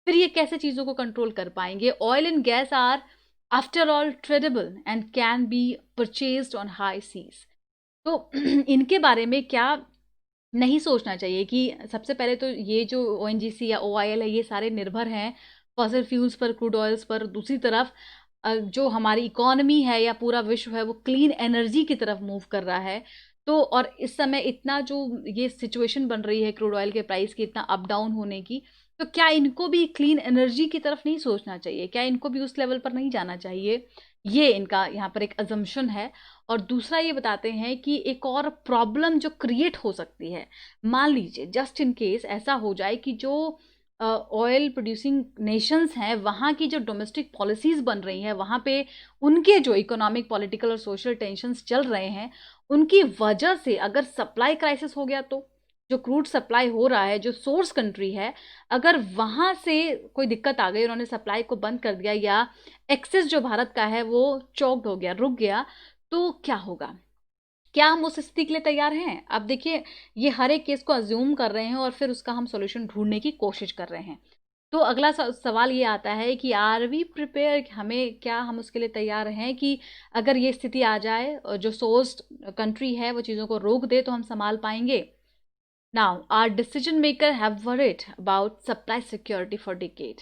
फिर ये कैसे चीज़ों को कंट्रोल कर पाएंगे। Oil and gas are after all tradeable and can be purchased on high seas. तो इनके बारे में क्या नहीं सोचना चाहिए कि सबसे पहले तो ये जो ओएनजीसी या ओआईएल है, ये सारे निर्भर हैं फॉसिल फ्यूल्स पर, क्रूड ऑयल्स पर। दूसरी तरफ जो हमारी इकोनॉमी है या पूरा विश्व है, वो क्लीन एनर्जी की तरफ मूव कर रहा है। तो और इस समय इतना जो ये सिचुएशन बन रही है क्रूड ऑयल के प्राइस की, इतना अप डाउन होने की, तो क्या इनको भी क्लीन एनर्जी की तरफ नहीं सोचना चाहिए, क्या इनको भी उस लेवल पर नहीं जाना चाहिए। ये इनका यहाँ पर एक अजम्पशन है। और दूसरा ये बताते हैं कि एक और प्रॉब्लम जो क्रिएट हो सकती है, मान लीजिए जस्ट इन केस ऐसा हो जाए कि जो ऑयल प्रोड्यूसिंग नेशंस हैं, वहाँ की जो डोमेस्टिक पॉलिसीज़ बन रही हैं, वहाँ पे उनके जो इकोनॉमिक, पॉलिटिकल और सोशल टेंशन्स चल रहे हैं, उनकी वजह से अगर सप्लाई क्राइसिस हो गया, तो जो क्रूड सप्लाई हो रहा है, जो सोर्स कंट्री है, अगर वहाँ से कोई दिक्कत आ गई, उन्होंने सप्लाई को बंद कर दिया, या एक्सेस जो भारत का है वो चौक्ड हो गया, रुक गया, तो क्या होगा, क्या हम उस स्थिति के लिए तैयार हैं। अब देखिए, ये हर एक केस को अज्यूम कर रहे हैं और फिर उसका हम सॉल्यूशन ढूंढने की कोशिश कर रहे हैं। तो अगला सवाल ये आता है कि आर वी प्रिपेयर, हमें क्या हम उसके लिए तैयार हैं कि अगर ये स्थिति आ जाए और जो सोर्स कंट्री है वो चीज़ों को रोक दे, तो हम संभाल पाएंगे। Now our decision maker have worried about supply security for decade.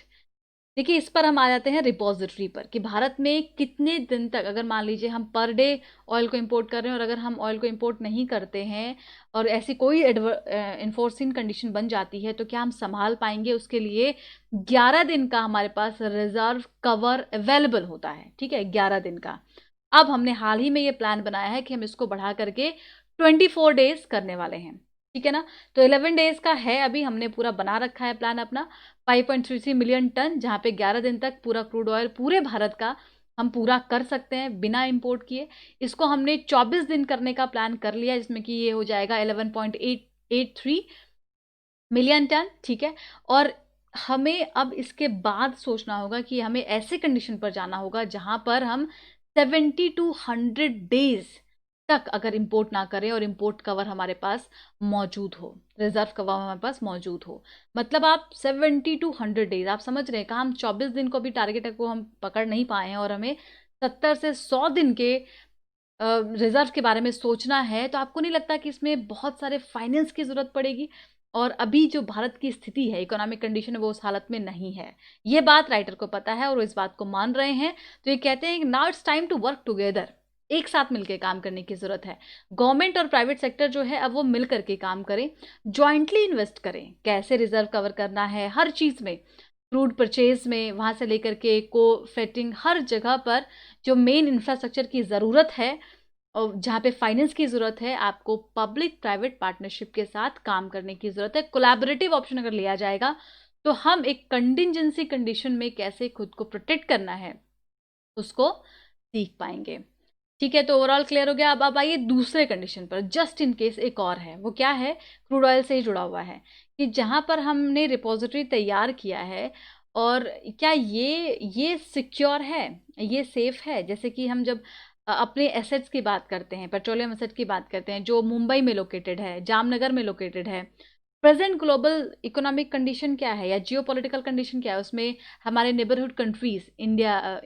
देखिए, इस पर हम आ जाते हैं रिपोजिटरी पर कि भारत में कितने दिन तक, अगर मान लीजिए हम पर डे ऑयल को इंपोर्ट कर रहे हैं और अगर हम ऑयल को इंपोर्ट नहीं करते हैं और ऐसी कोई इन्फोर्सिंग कंडीशन बन जाती है, तो क्या हम संभाल पाएंगे। उसके लिए 11 दिन का हमारे पास रिजर्व कवर अवेलेबल होता है, ठीक है, 11 दिन का। अब हमने हाल ही में ये प्लान बनाया है कि हम इसको बढ़ा करके 24 डेज करने वाले हैं, ठीक है ना। तो 11 डेज का है, अभी हमने पूरा बना रखा है प्लान अपना, 5.33 मिलियन टन, जहाँ पे 11 दिन तक पूरा क्रूड ऑयल पूरे भारत का हम पूरा कर सकते हैं बिना इंपोर्ट किए। इसको हमने 24 दिन करने का प्लान कर लिया, जिसमें कि ये हो जाएगा 11.883 मिलियन टन, ठीक है। और हमें अब इसके बाद सोचना होगा कि हमें ऐसे कंडीशन पर जाना होगा जहाँ पर हम 70 टू 100 डेज तक अगर इंपोर्ट ना करें और इंपोर्ट कवर हमारे पास मौजूद हो, रिजर्व कवर हमारे पास मौजूद हो। मतलब आप 70 टू 100 डेज, आप समझ रहे हैं, कहा हम 24 दिन को भी टारगेट को हम पकड़ नहीं पाए हैं और हमें 70 से 100 दिन के रिजर्व के बारे में सोचना है। तो आपको नहीं लगता कि इसमें बहुत सारे फाइनेंस की ज़रूरत पड़ेगी, और अभी जो भारत की स्थिति है, इकोनॉमिक कंडीशन है, वो उस हालत में नहीं है। ये बात राइटर को पता है और वो इस बात को मान रहे हैं। तो ये कहते हैं now it's time to work together, एक साथ मिलकर काम करने की ज़रूरत है। गवर्नमेंट और प्राइवेट सेक्टर जो है, अब वो मिल करके काम करें, जॉइंटली इन्वेस्ट करें, कैसे रिजर्व कवर करना है हर चीज़ में, क्रूड परचेज में, वहाँ से लेकर के को फेटिंग, हर जगह पर जो मेन इंफ्रास्ट्रक्चर की ज़रूरत है और जहाँ पे फाइनेंस की ज़रूरत है, आपको पब्लिक प्राइवेट पार्टनरशिप के साथ काम करने की ज़रूरत है। कोलैबोरेटिव ऑप्शन अगर लिया जाएगा, तो हम एक कंटिजेंसी कंडीशन में कैसे खुद को प्रोटेक्ट करना है उसको सीख पाएंगे, ठीक है। तो ओवरऑल क्लियर हो गया। अब आइए दूसरे कंडीशन पर, जस्ट इन केस एक और है, वो क्या है, क्रूड ऑयल से ही जुड़ा हुआ है, कि जहाँ पर हमने रिपोजिटरी तैयार किया है, और क्या ये सिक्योर है, ये सेफ है। जैसे कि हम जब अपने एसेट्स की बात करते हैं, पेट्रोलियम एसेट की बात करते हैं, जो मुंबई में लोकेटेड है, जामनगर में लोकेटेड है, प्रेजेंट ग्लोबल इकोनॉमिक कंडीशन क्या है या जियोपॉलिटिकल कंडीशन क्या है, उसमें हमारे नेबरहुड कंट्रीज इंडिया,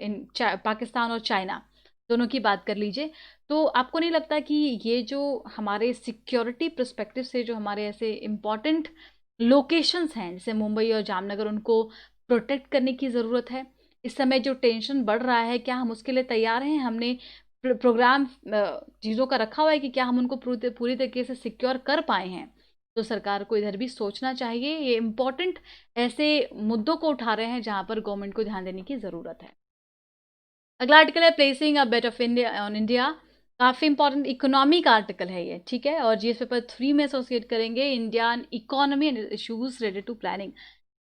पाकिस्तान और चाइना, दोनों की बात कर लीजिए। तो आपको नहीं लगता कि ये जो हमारे सिक्योरिटी पर्सपेक्टिव से जो हमारे ऐसे इम्पॉर्टेंट लोकेशंस हैं, जैसे मुंबई और जामनगर, उनको प्रोटेक्ट करने की ज़रूरत है। इस समय जो टेंशन बढ़ रहा है, क्या हम उसके लिए तैयार हैं। हमने प्रोग्राम चीज़ों का रखा हुआ है कि क्या हम उनको पूरी तरीके से सिक्योर कर पाए हैं। तो सरकार को इधर भी सोचना चाहिए। ये इम्पोर्टेंट ऐसे मुद्दों को उठा रहे हैं जहाँ पर गवर्नमेंट को ध्यान देने की ज़रूरत है। अगला आर्टिकल है placing a bet of India on India. काफ़ी इंपॉर्टेंट इकोनॉमी का आर्टिकल है ये, ठीक है, और जीएस पेपर 3 में एसोसिएट करेंगे Indian economy and issues related to planning.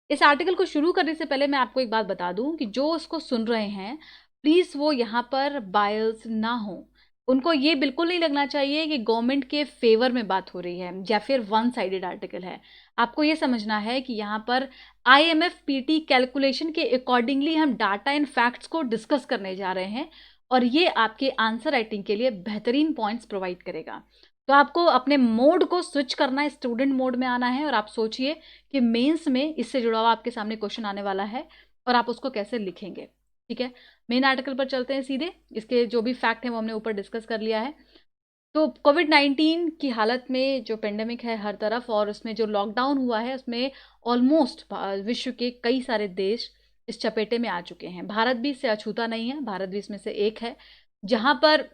इस आर्टिकल को शुरू करने से पहले मैं आपको एक बात बता दूं कि जो उसको सुन रहे हैं, प्लीज़ वो यहाँ पर बायस ना हो। उनको ये बिल्कुल नहीं लगना चाहिए कि गवर्नमेंट के फेवर में बात हो रही है या फिर वन साइडेड आर्टिकल है। आपको ये समझना है कि यहाँ पर IMF PT कैलकुलेशन के अकॉर्डिंगली हम डाटा एंड फैक्ट्स को डिस्कस करने जा रहे हैं, और ये आपके आंसर राइटिंग के लिए बेहतरीन पॉइंट्स प्रोवाइड करेगा। तो आपको अपने मोड को स्विच करना है, स्टूडेंट मोड में आना है, और आप सोचिए कि मेंस में इससे जुड़ा हुआ आपके सामने क्वेश्चन आने वाला है और आप उसको कैसे लिखेंगे। ठीक है, मेन आर्टिकल पर चलते हैं सीधे। इसके जो भी फैक्ट हैं वो हमने ऊपर डिस्कस कर लिया है। तो कोविड-19 की हालत में जो पेंडेमिक है हर तरफ, और उसमें जो लॉकडाउन हुआ है उसमें ऑलमोस्ट विश्व के कई सारे देश इस चपेटे में आ चुके हैं। भारत भी इससे अछूता नहीं है, भारत भी इसमें से एक है, जहां पर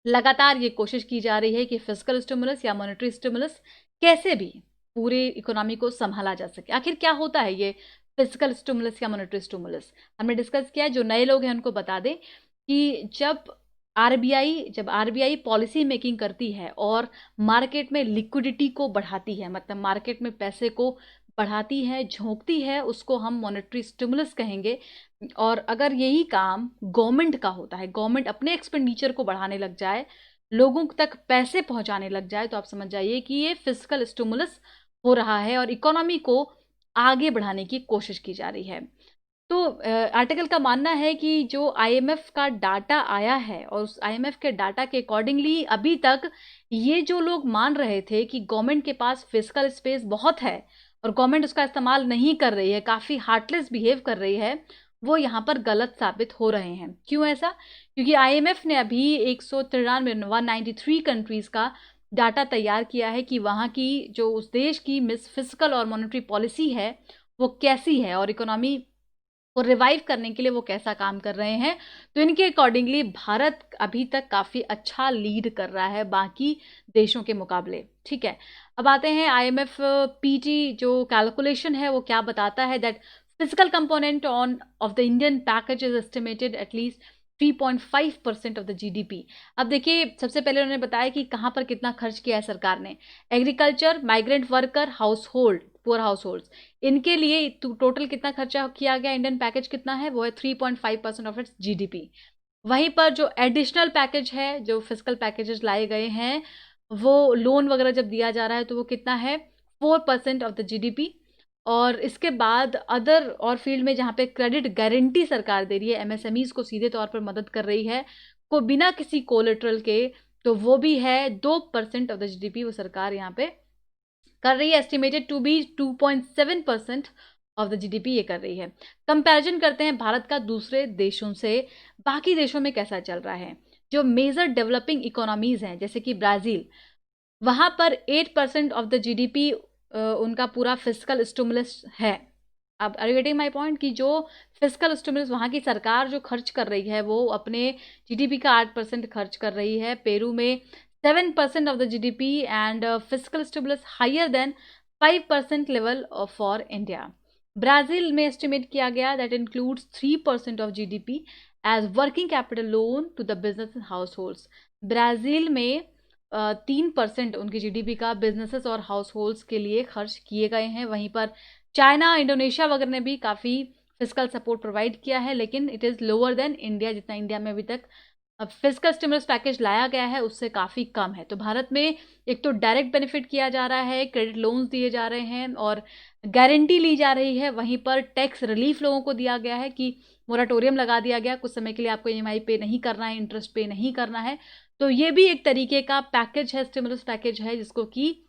लगातार ये कोशिश की जा रही है कि फिस्कल स्टिमुलस या मॉनेटरी स्टिमुलस कैसे भी पूरे इकोनॉमी को संभाला जा सके। आखिर क्या होता है ये फिस्कल स्टिमुलस या मॉनेटरी स्टिमुलस? हमने डिस्कस किया है, जो नए लोग हैं उनको बता दें कि जब आरबीआई पॉलिसी मेकिंग करती है और मार्केट में लिक्विडिटी को बढ़ाती है, मतलब मार्केट में पैसे को बढ़ाती है, झोंकती है, उसको हम मॉनेटरी स्टिमुलस कहेंगे। और अगर यही काम गवर्नमेंट का होता है, गवर्नमेंट अपने एक्सपेंडिचर को बढ़ाने लग जाए, लोगों तक पैसे पहुंचाने लग जाए, तो आप समझ जाइए कि ये फिस्कल स्टिमुलस हो रहा है और इकोनॉमी को आगे बढ़ाने की कोशिश की जा रही है। तो आर्टिकल का मानना है कि जो आईएमएफ का डाटा आया है और उस आईएमएफ के डाटा के अकॉर्डिंगली अभी तक ये जो लोग मान रहे थे कि गवर्नमेंट के पास फिस्कल स्पेस बहुत है और गवर्नमेंट उसका इस्तेमाल नहीं कर रही है, काफ़ी हार्टलेस बिहेव कर रही है, वो यहाँ पर गलत साबित हो रहे हैं। क्यों ऐसा? क्योंकि आईएमएफ ने अभी 193 कंट्रीज़ का डाटा तैयार किया है कि वहाँ की जो उस देश की मिस फिस्कल और मॉनेटरी पॉलिसी है वो कैसी है और इकोनॉमी को रिवाइव करने के लिए वो कैसा काम कर रहे हैं। तो इनके अकॉर्डिंगली भारत अभी तक काफ़ी अच्छा लीड कर रहा है बाकी देशों के मुकाबले। ठीक है, अब आते हैं IMF PT जो कैलकुलेशन है वो क्या बताता है, that physical component on off the Indian package is estimated at least 3.5% of the GDP। अब देखिए, सबसे पहले उन्होंने बताया कि कहाँ पर कितना खर्च किया है सरकार ने। Agriculture, migrant worker, house hold, poor house hold, इनके लिए टोटल कितना खर्चा किया गया, इंडियन पैकेज कितना है, वो है 3.5% ऑफ इट्स GDP। वहीं पर जो एडिशनल पैकेज है, जो फिजिकल पैकेजेस लाए गए हैं, वो लोन वगैरह जब दिया जा रहा है तो वो कितना है, 4% ऑफ द GDP। और इसके बाद अदर और फील्ड में जहाँ पे क्रेडिट गारंटी सरकार दे रही है, MSMEs को सीधे तौर पर मदद कर रही है को बिना किसी कोलेट्रल के, तो वो भी है 2% ऑफ द GDP, वो सरकार यहाँ पे कर रही है, estimated to be 2.7% of the GDP ये कर रही है। कंपैरिजन करते हैं भारत का दूसरे देशों से, बाकी देशों में कैसा चल रहा है। जो मेजर डेवलपिंग इकोनॉमीज हैं जैसे कि ब्राज़ील, वहाँ पर 8% ऑफ द GDP उनका पूरा फिस्कल स्टिमुलस है। अब are you getting my point कि जो फिस्कल स्टिमुलस वहाँ की सरकार जो खर्च कर रही है वो अपने GDP का 8% खर्च कर रही है। पेरू में 7% of the GDP and fiscal stimulus higher than 5% level for India. Brazil में एस्टिमेट किया गया that includes 3% of GDP as working capital loan to the business and households. Brazil में 3% उनकी GDP का बिजनेसेस और हाउस होल्ड्स के लिए खर्च किए गए हैं। वहीं पर चाइना, इंडोनेशिया वगैरह ने भी काफ़ी फिजिकल सपोर्ट प्रोवाइड किया है, लेकिन it is lower than India, जितना इंडिया में अभी तक फिजिकल स्टिमुलस पैकेज लाया गया है उससे काफ़ी कम है। तो भारत में एक तो डायरेक्ट बेनिफिट किया जा रहा है, क्रेडिट लोन्स दिए जा रहे हैं और गारंटी ली जा रही है। वहीं पर टैक्स रिलीफ लोगों को दिया गया है कि मोराटोरियम लगा दिया गया, कुछ समय के लिए आपको EMI पे नहीं करना है, इंटरेस्ट पे नहीं करना है। तो ये भी एक तरीके का पैकेज है, स्टिमुलस पैकेज है, जिसको कि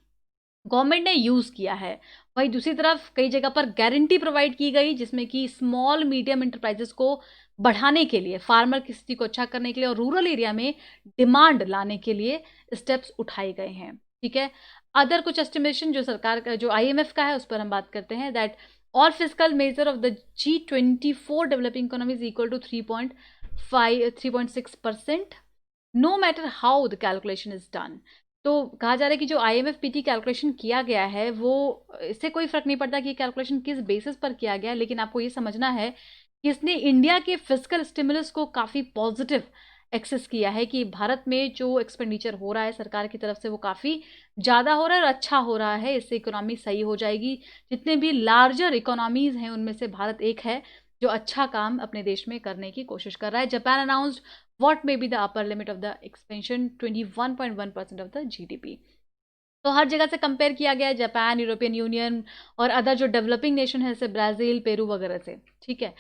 गवर्नमेंट ने यूज़ किया है। वहीं दूसरी तरफ कई जगह पर गारंटी प्रोवाइड की गई, जिसमें कि स्मॉल मीडियम इंटरप्राइजेस को बढ़ाने के लिए, फार्मर की स्थिति को अच्छा करने के लिए और रूरल एरिया में डिमांड लाने के लिए स्टेप्स उठाए गए हैं। ठीक है, अदर कुछ एस्टिमेशन जो सरकार का, जो IMF का है, उस पर हम बात करते हैं, that all physical measure of the G24 developing economies equal to 3.6%, no matter how the calculation is done. तो कहा जा रहा है कि जो आईएमएफ पीटी कैलकुलेशन किया गया है, वो इससे कोई फ़र्क नहीं पड़ता कि कैलकुलेशन किस बेसिस पर किया गया है, लेकिन आपको ये समझना है कि इसने इंडिया के फिस्कल स्टिमुलस को काफ़ी पॉजिटिव एक्सेस किया है कि भारत में जो एक्सपेंडिचर हो रहा है सरकार की तरफ से वो काफ़ी ज़्यादा हो रहा है और अच्छा हो रहा है। इससे इकोनॉमी सही हो जाएगी। जितने भी लार्जर इकोनॉमीज़ हैं उनमें से भारत एक है जो अच्छा काम अपने देश में करने की कोशिश कर रहा है। Japan announced what may be the upper limit of the expansion 21.1% of the GDP। तो हर जगह से कंपेयर किया गया है, जापान, यूरोपियन यूनियन और अदर जो डेवलपिंग नेशन है जैसे ब्राज़ील, पेरू वगैरह से, ठीक है।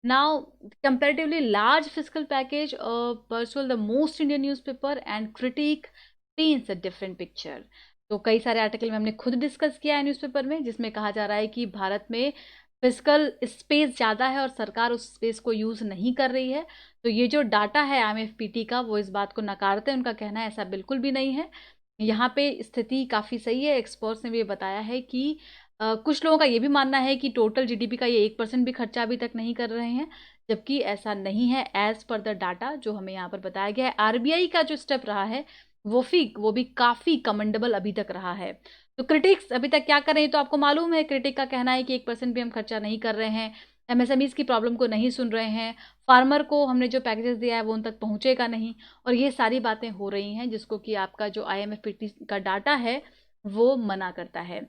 Now comparatively large fiscal package परसुअल the most Indian newspaper and critic paints a different picture. तो कई सारे आर्टिकल में हमने खुद डिस्कस किया है न्यूज़पेपर में, जिसमें कहा जा रहा है कि भारत में फिस्कल स्पेस ज़्यादा है और सरकार उस स्पेस को यूज़ नहीं कर रही है। तो ये जो डाटा है आईएमएफ-पीटी का, वो इस बात को नकारते हैं। उनका कहना है ऐसा बिल्कुल भी नहीं है। यहाँ पे स्थिति काफ़ी सही है। एक्सपर्ट्स ने भी ये बताया है कि कुछ लोगों का ये भी मानना है कि टोटल जीडीपी का ये 1% भी खर्चा अभी तक नहीं कर रहे हैं, जबकि ऐसा नहीं है एज़ पर द डाटा जो हमें यहाँ पर बताया गया है। आरबीआई का जो स्टेप रहा है वो भी काफ़ी कमेंडेबल अभी तक रहा है। तो क्रिटिक्स अभी तक क्या कर रहे हैं, तो आपको मालूम है क्रिटिक का कहना है कि 1% भी हम खर्चा नहीं कर रहे हैं, एमएसएमईज़ की प्रॉब्लम को नहीं सुन रहे हैं, फार्मर को हमने जो पैकेजेस दिया है वो उन तक पहुँचेगा नहीं, और ये सारी बातें हो रही हैं जिसको कि आपका जो आईएमएफ-पीटी का डाटा है वो मना करता है।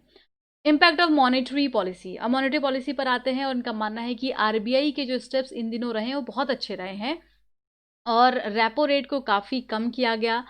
Impact of monetary policy. अब मॉनेटरी पॉलिसी पर आते हैं और उनका मानना है कि आरबीआई के जो स्टेप्स इन दिनों रहे हैं वो बहुत अच्छे रहे हैं और रेपो रेट को काफ़ी कम किया गया।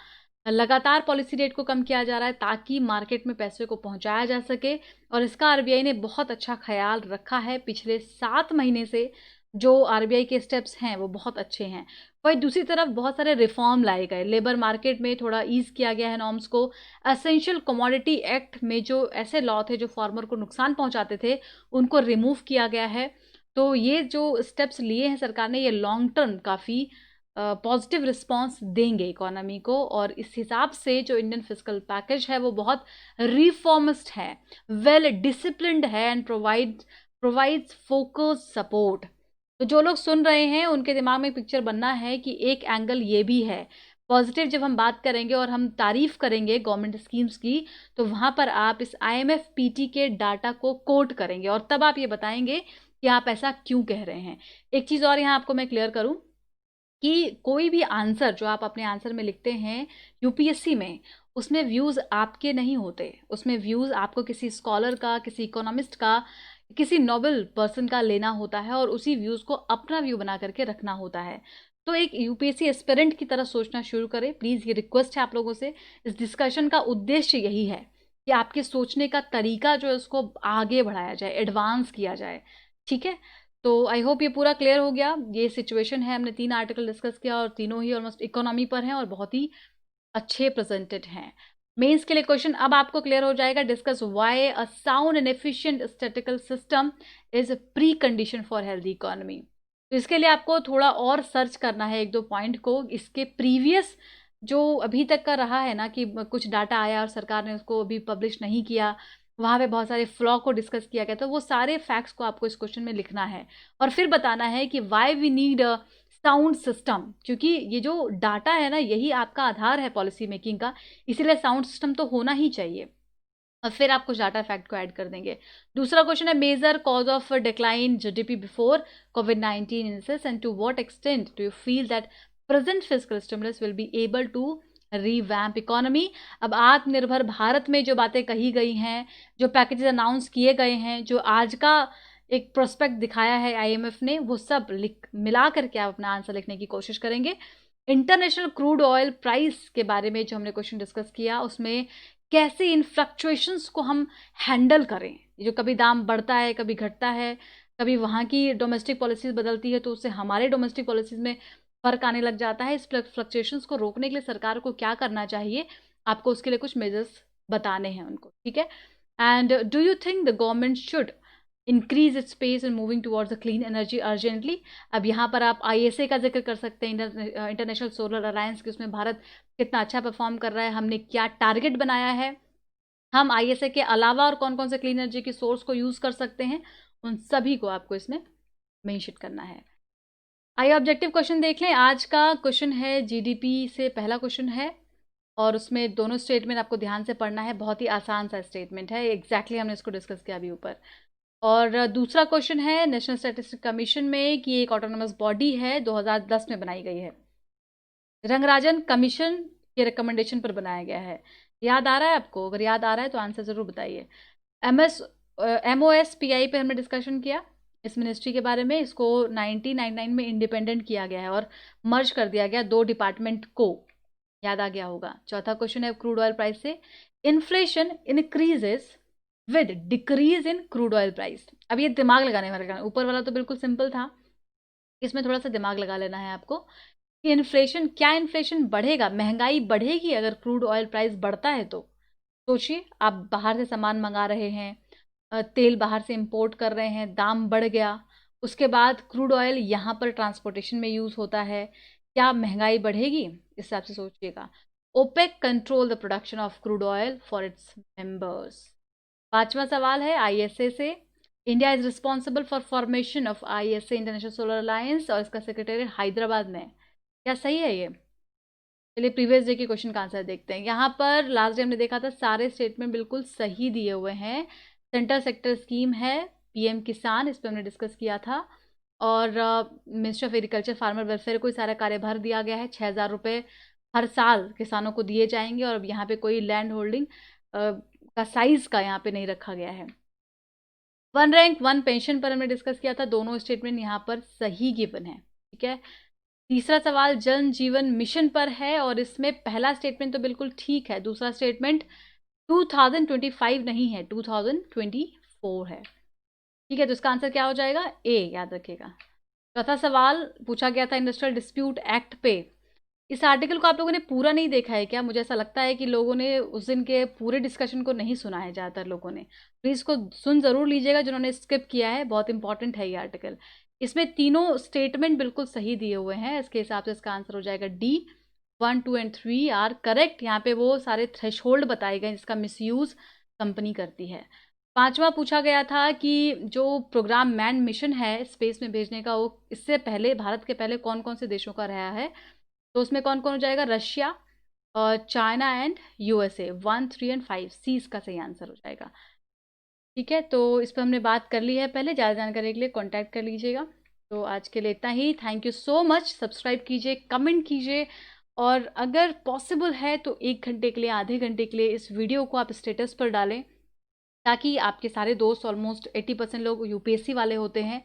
लगातार पॉलिसी रेट को कम किया जा रहा है ताकि मार्केट में पैसे को पहुंचाया जा सके, और इसका आरबीआई ने बहुत अच्छा ख्याल रखा है। पिछले 7 महीने से जो आरबीआई के स्टेप्स हैं वो बहुत अच्छे हैं। वहीं दूसरी तरफ बहुत सारे रिफॉर्म लाए गए, लेबर मार्केट में थोड़ा ईज़ किया गया है नॉर्म्स को। एसेंशियल कमोडिटी एक्ट में जो ऐसे लॉ थे जो फार्मर को नुकसान पहुंचाते थे उनको रिमूव किया गया है। तो ये जो स्टेप्स लिए हैं सरकार ने, ये लॉन्ग टर्म काफ़ी पॉजिटिव रिस्पॉन्स देंगे इकोनॉमी को, और इस हिसाब से जो इंडियन फिस्कल पैकेज है वो बहुत रिफॉर्मिस्ट है, वेल डिसिप्लिन्ड है एंड प्रोवाइड्स फोकस सपोर्ट। तो जो लोग सुन रहे हैं उनके दिमाग में पिक्चर बनना है कि एक एंगल ये भी है पॉजिटिव। जब हम बात करेंगे और हम तारीफ करेंगे गवर्नमेंट स्कीम्स की, तो वहाँ पर आप इस आईएमएफ पीटी के डाटा को कोट करेंगे और तब आप ये बताएंगे कि आप ऐसा क्यों कह रहे हैं। एक चीज़ और यहाँ आपको मैं क्लियर करूँ कि कोई भी आंसर जो आप अपने आंसर में लिखते हैं यूपीएससी में, उसमें व्यूज़ आपके नहीं होते, उसमें व्यूज़ आपको किसी स्कॉलर का, किसी इकोनॉमिस्ट का, किसी नोबेल पर्सन का लेना होता है और उसी व्यूज़ को अपना व्यू बना करके रखना होता है। तो एक यूपीएससी एस्पिरेंट की तरह सोचना शुरू करें प्लीज़, ये रिक्वेस्ट है आप लोगों से। इस डिस्कशन का उद्देश्य यही है कि आपके सोचने का तरीका जो है उसको आगे बढ़ाया जाए, एडवांस किया जाए, ठीक है। तो आई होप ये पूरा क्लियर हो गया। ये सिचुएशन है, हमने 3 आर्टिकल डिस्कस किया और तीनों ही ऑलमोस्ट इकोनॉमी पर हैं और बहुत ही अच्छे प्रेजेंटेड हैं। मेंस के लिए क्वेश्चन अब आपको क्लियर हो जाएगा। Discuss why a sound and efficient statistical system is pre condition for healthy economy. तो इसके लिए आपको थोड़ा और सर्च करना है 1-2 पॉइंट को। इसके प्रीवियस जो अभी तक का रहा है ना कि कुछ डाटा आया और सरकार ने उसको अभी पब्लिश नहीं किया, वहाँ पे बहुत सारे फ्लॉ को डिस्कस किया गया, तो वो सारे फैक्ट्स को आपको इस क्वेश्चन में लिखना है और फिर बताना है कि why we need a sound system, क्योंकि ये जो डाटा है ना यही आपका आधार है पॉलिसी मेकिंग का, इसीलिए साउंड सिस्टम तो होना ही चाहिए। और फिर आप कुछ डाटा फैक्ट को ऐड कर देंगे। दूसरा क्वेश्चन है major cause of decline GDP before कोविड-19 इनसेस and to what extent do you feel that present fiscal stimulus will be able to revamp economy. अब आत्मनिर्भर भारत में जो बातें कही गई हैं, जो पैकेजेस अनाउंस किए गए हैं, जो आज का एक प्रोस्पेक्ट दिखाया है आईएमएफ ने, वो सब मिला करके आप अपना आंसर लिखने की कोशिश करेंगे। इंटरनेशनल क्रूड ऑयल प्राइस के बारे में जो हमने क्वेश्चन डिस्कस किया, उसमें कैसे इन फ्लक्चुएशंस को हम हैंडल करें। जो कभी दाम बढ़ता है, कभी घटता है, कभी वहाँ की डोमेस्टिक पॉलिसीज़ बदलती है तो उससे हमारे डोमेस्टिक पॉलिसीज़ में फ़र्क आने लग जाता है। इस फ्लक्चुएशंस को रोकने के लिए सरकार को क्या करना चाहिए, आपको उसके लिए कुछ मेजर्स बताने हैं उनको, ठीक है। And do you think the government should increase its space in moving towards the clean energy urgently. अब यहाँ पर आप आईएसए का जिक्र कर सकते हैं, इंटरनेशनल सोलर अलायंस की, उसमें भारत कितना अच्छा परफॉर्म कर रहा है, हमने क्या टारगेट बनाया है, हम आईएसए के अलावा और कौन कौन से क्लीन एनर्जी की सोर्स को यूज़ कर सकते हैं, उन सभी को आपको इसमें मेंशन करना है। आइए ऑब्जेक्टिव क्वेश्चन देख लें। आज का क्वेश्चन है जीडीपी से, पहला क्वेश्चन है और उसमें दोनों स्टेटमेंट आपको ध्यान से पढ़ना है, बहुत ही आसान सा स्टेटमेंट है, एग्जैक्टली हमने इसको डिस्कस किया अभी ऊपर। और दूसरा क्वेश्चन है नेशनल स्टैटिस्टिक्स कमीशन में कि एक ऑटोनोमस बॉडी है, 2010 में बनाई गई है, रंगराजन कमीशन के रिकमेंडेशन पर बनाया गया है। याद आ रहा है आपको? अगर याद आ रहा है तो आंसर ज़रूर बताइए। MOSPI पे हमने डिस्कशन किया इस मिनिस्ट्री के बारे में। इसको 1999 में इंडिपेंडेंट किया गया है और मर्ज कर दिया गया दो डिपार्टमेंट को, याद आ गया होगा। चौथा क्वेश्चन है क्रूड ऑयल प्राइस से, inflation increases with decrease in crude oil price. अब ये दिमाग लगाने वाला, ऊपर वाला तो बिल्कुल सिंपल था, इसमें थोड़ा सा दिमाग लगा लेना है आपको कि इन्फ्लेशन, क्या इन्फ्लेशन बढ़ेगा, महंगाई बढ़ेगी अगर क्रूड ऑयल प्राइस बढ़ता है तो? सोचिए, आप बाहर से सामान मंगा रहे हैं, तेल बाहर से इंपोर्ट कर रहे हैं, दाम बढ़ गया, उसके बाद क्रूड ऑयल यहाँ पर ट्रांसपोर्टेशन में यूज़ होता है, क्या महंगाई बढ़ेगी? इस हिसाब से सोचिएगा। OPEC control the production of crude oil for its members. पांचवा सवाल है आईएसए से, India is responsible for formation of ISA international solar alliance और इसका सेक्रेटरी हैदराबाद में। क्या सही है ये? चलिए प्रीवियस डे के क्वेश्चन का आंसर देखते हैं। यहाँ पर लास्ट डे हमने देखा था सारे स्टेटमेंट बिल्कुल सही दिए हुए हैं। सेंट्रल सेक्टर स्कीम है पीएम किसान, इस पर हमने डिस्कस किया था। और ministry of agriculture farmer welfare को सारा कार्यभार दिया गया है, 6,000 रुपये हर साल किसानों को दिए जाएंगे। और अब यहाँ पे कोई लैंड होल्डिंग का साइज का यहाँ पे नहीं रखा गया है। वन रैंक वन पेंशन पर हमने डिस्कस किया था, दोनों स्टेटमेंट यहाँ पर सही गिवन है, ठीक है। तीसरा सवाल जन जीवन मिशन पर है और इसमें पहला स्टेटमेंट तो बिल्कुल ठीक है, दूसरा स्टेटमेंट 2025 नहीं है, 2024 है, ठीक है। तो इसका आंसर क्या हो जाएगा? ए, याद रखिएगा। चौथा सवाल पूछा गया था इंडस्ट्रियल डिस्प्यूट एक्ट पे। इस आर्टिकल को आप लोगों ने पूरा नहीं देखा है क्या? मुझे ऐसा लगता है कि लोगों ने उस दिन के पूरे डिस्कशन को नहीं सुना है, ज़्यादातर लोगों ने। प्लीज़ इसको सुन ज़रूर लीजिएगा जिन्होंने स्किप किया है, बहुत इंपॉर्टेंट है ये आर्टिकल। इसमें तीनों स्टेटमेंट बिल्कुल सही दिए हुए हैं, इसके हिसाब से इसका आंसर हो जाएगा डी। 1, 2 and 3 are correct. यहाँ पे वो सारे थ्रेशोल्ड बताए गए जिसका मिसयूज़ कंपनी करती है। पांचवा पूछा गया था कि जो प्रोग्राम मैन मिशन है स्पेस में भेजने का, वो इससे पहले, भारत के पहले कौन कौन से देशों का रहा है? तो उसमें कौन कौन हो जाएगा? रशिया और चाइना एंड यूएसए। 1, 3 एंड 5 सी इसका सही आंसर हो जाएगा, ठीक है। तो इस पर हमने बात कर ली है पहले, ज़्यादा जानकारी के लिए कॉन्टैक्ट कर लीजिएगा। तो आज के लिए इतना ही, thank you so much. Subscribe कीजिए, कमेंट कीजिए, और अगर पॉसिबल है तो 1 घंटे के लिए, आधे घंटे के लिए इस वीडियो को आप स्टेटस पर डालें, ताकि आपके सारे दोस्त, ऑलमोस्ट 80% लोग यूपीएससी वाले होते हैं,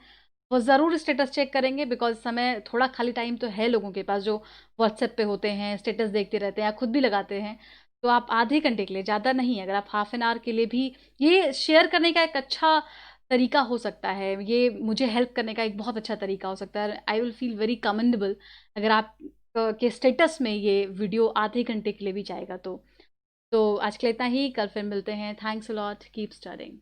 वो ज़रूर स्टेटस चेक करेंगे। बिकॉज समय थोड़ा खाली टाइम तो है लोगों के पास जो व्हाट्सएप पे होते हैं, स्टेटस देखते रहते हैं या खुद भी लगाते हैं। तो आप आधे घंटे के लिए, ज़्यादा नहीं, अगर आप हाफ एन आवर के लिए भी ये शेयर करने का एक अच्छा तरीका हो सकता है, ये मुझे हेल्प करने का एक बहुत अच्छा तरीका हो सकता है। I will feel very commendable अगर आप के स्टेटस में ये वीडियो आधे घंटे के लिए भी जाएगा तो। आज के लिए इतना ही, कल फिर मिलते हैं। Thanks a lot, keep studying.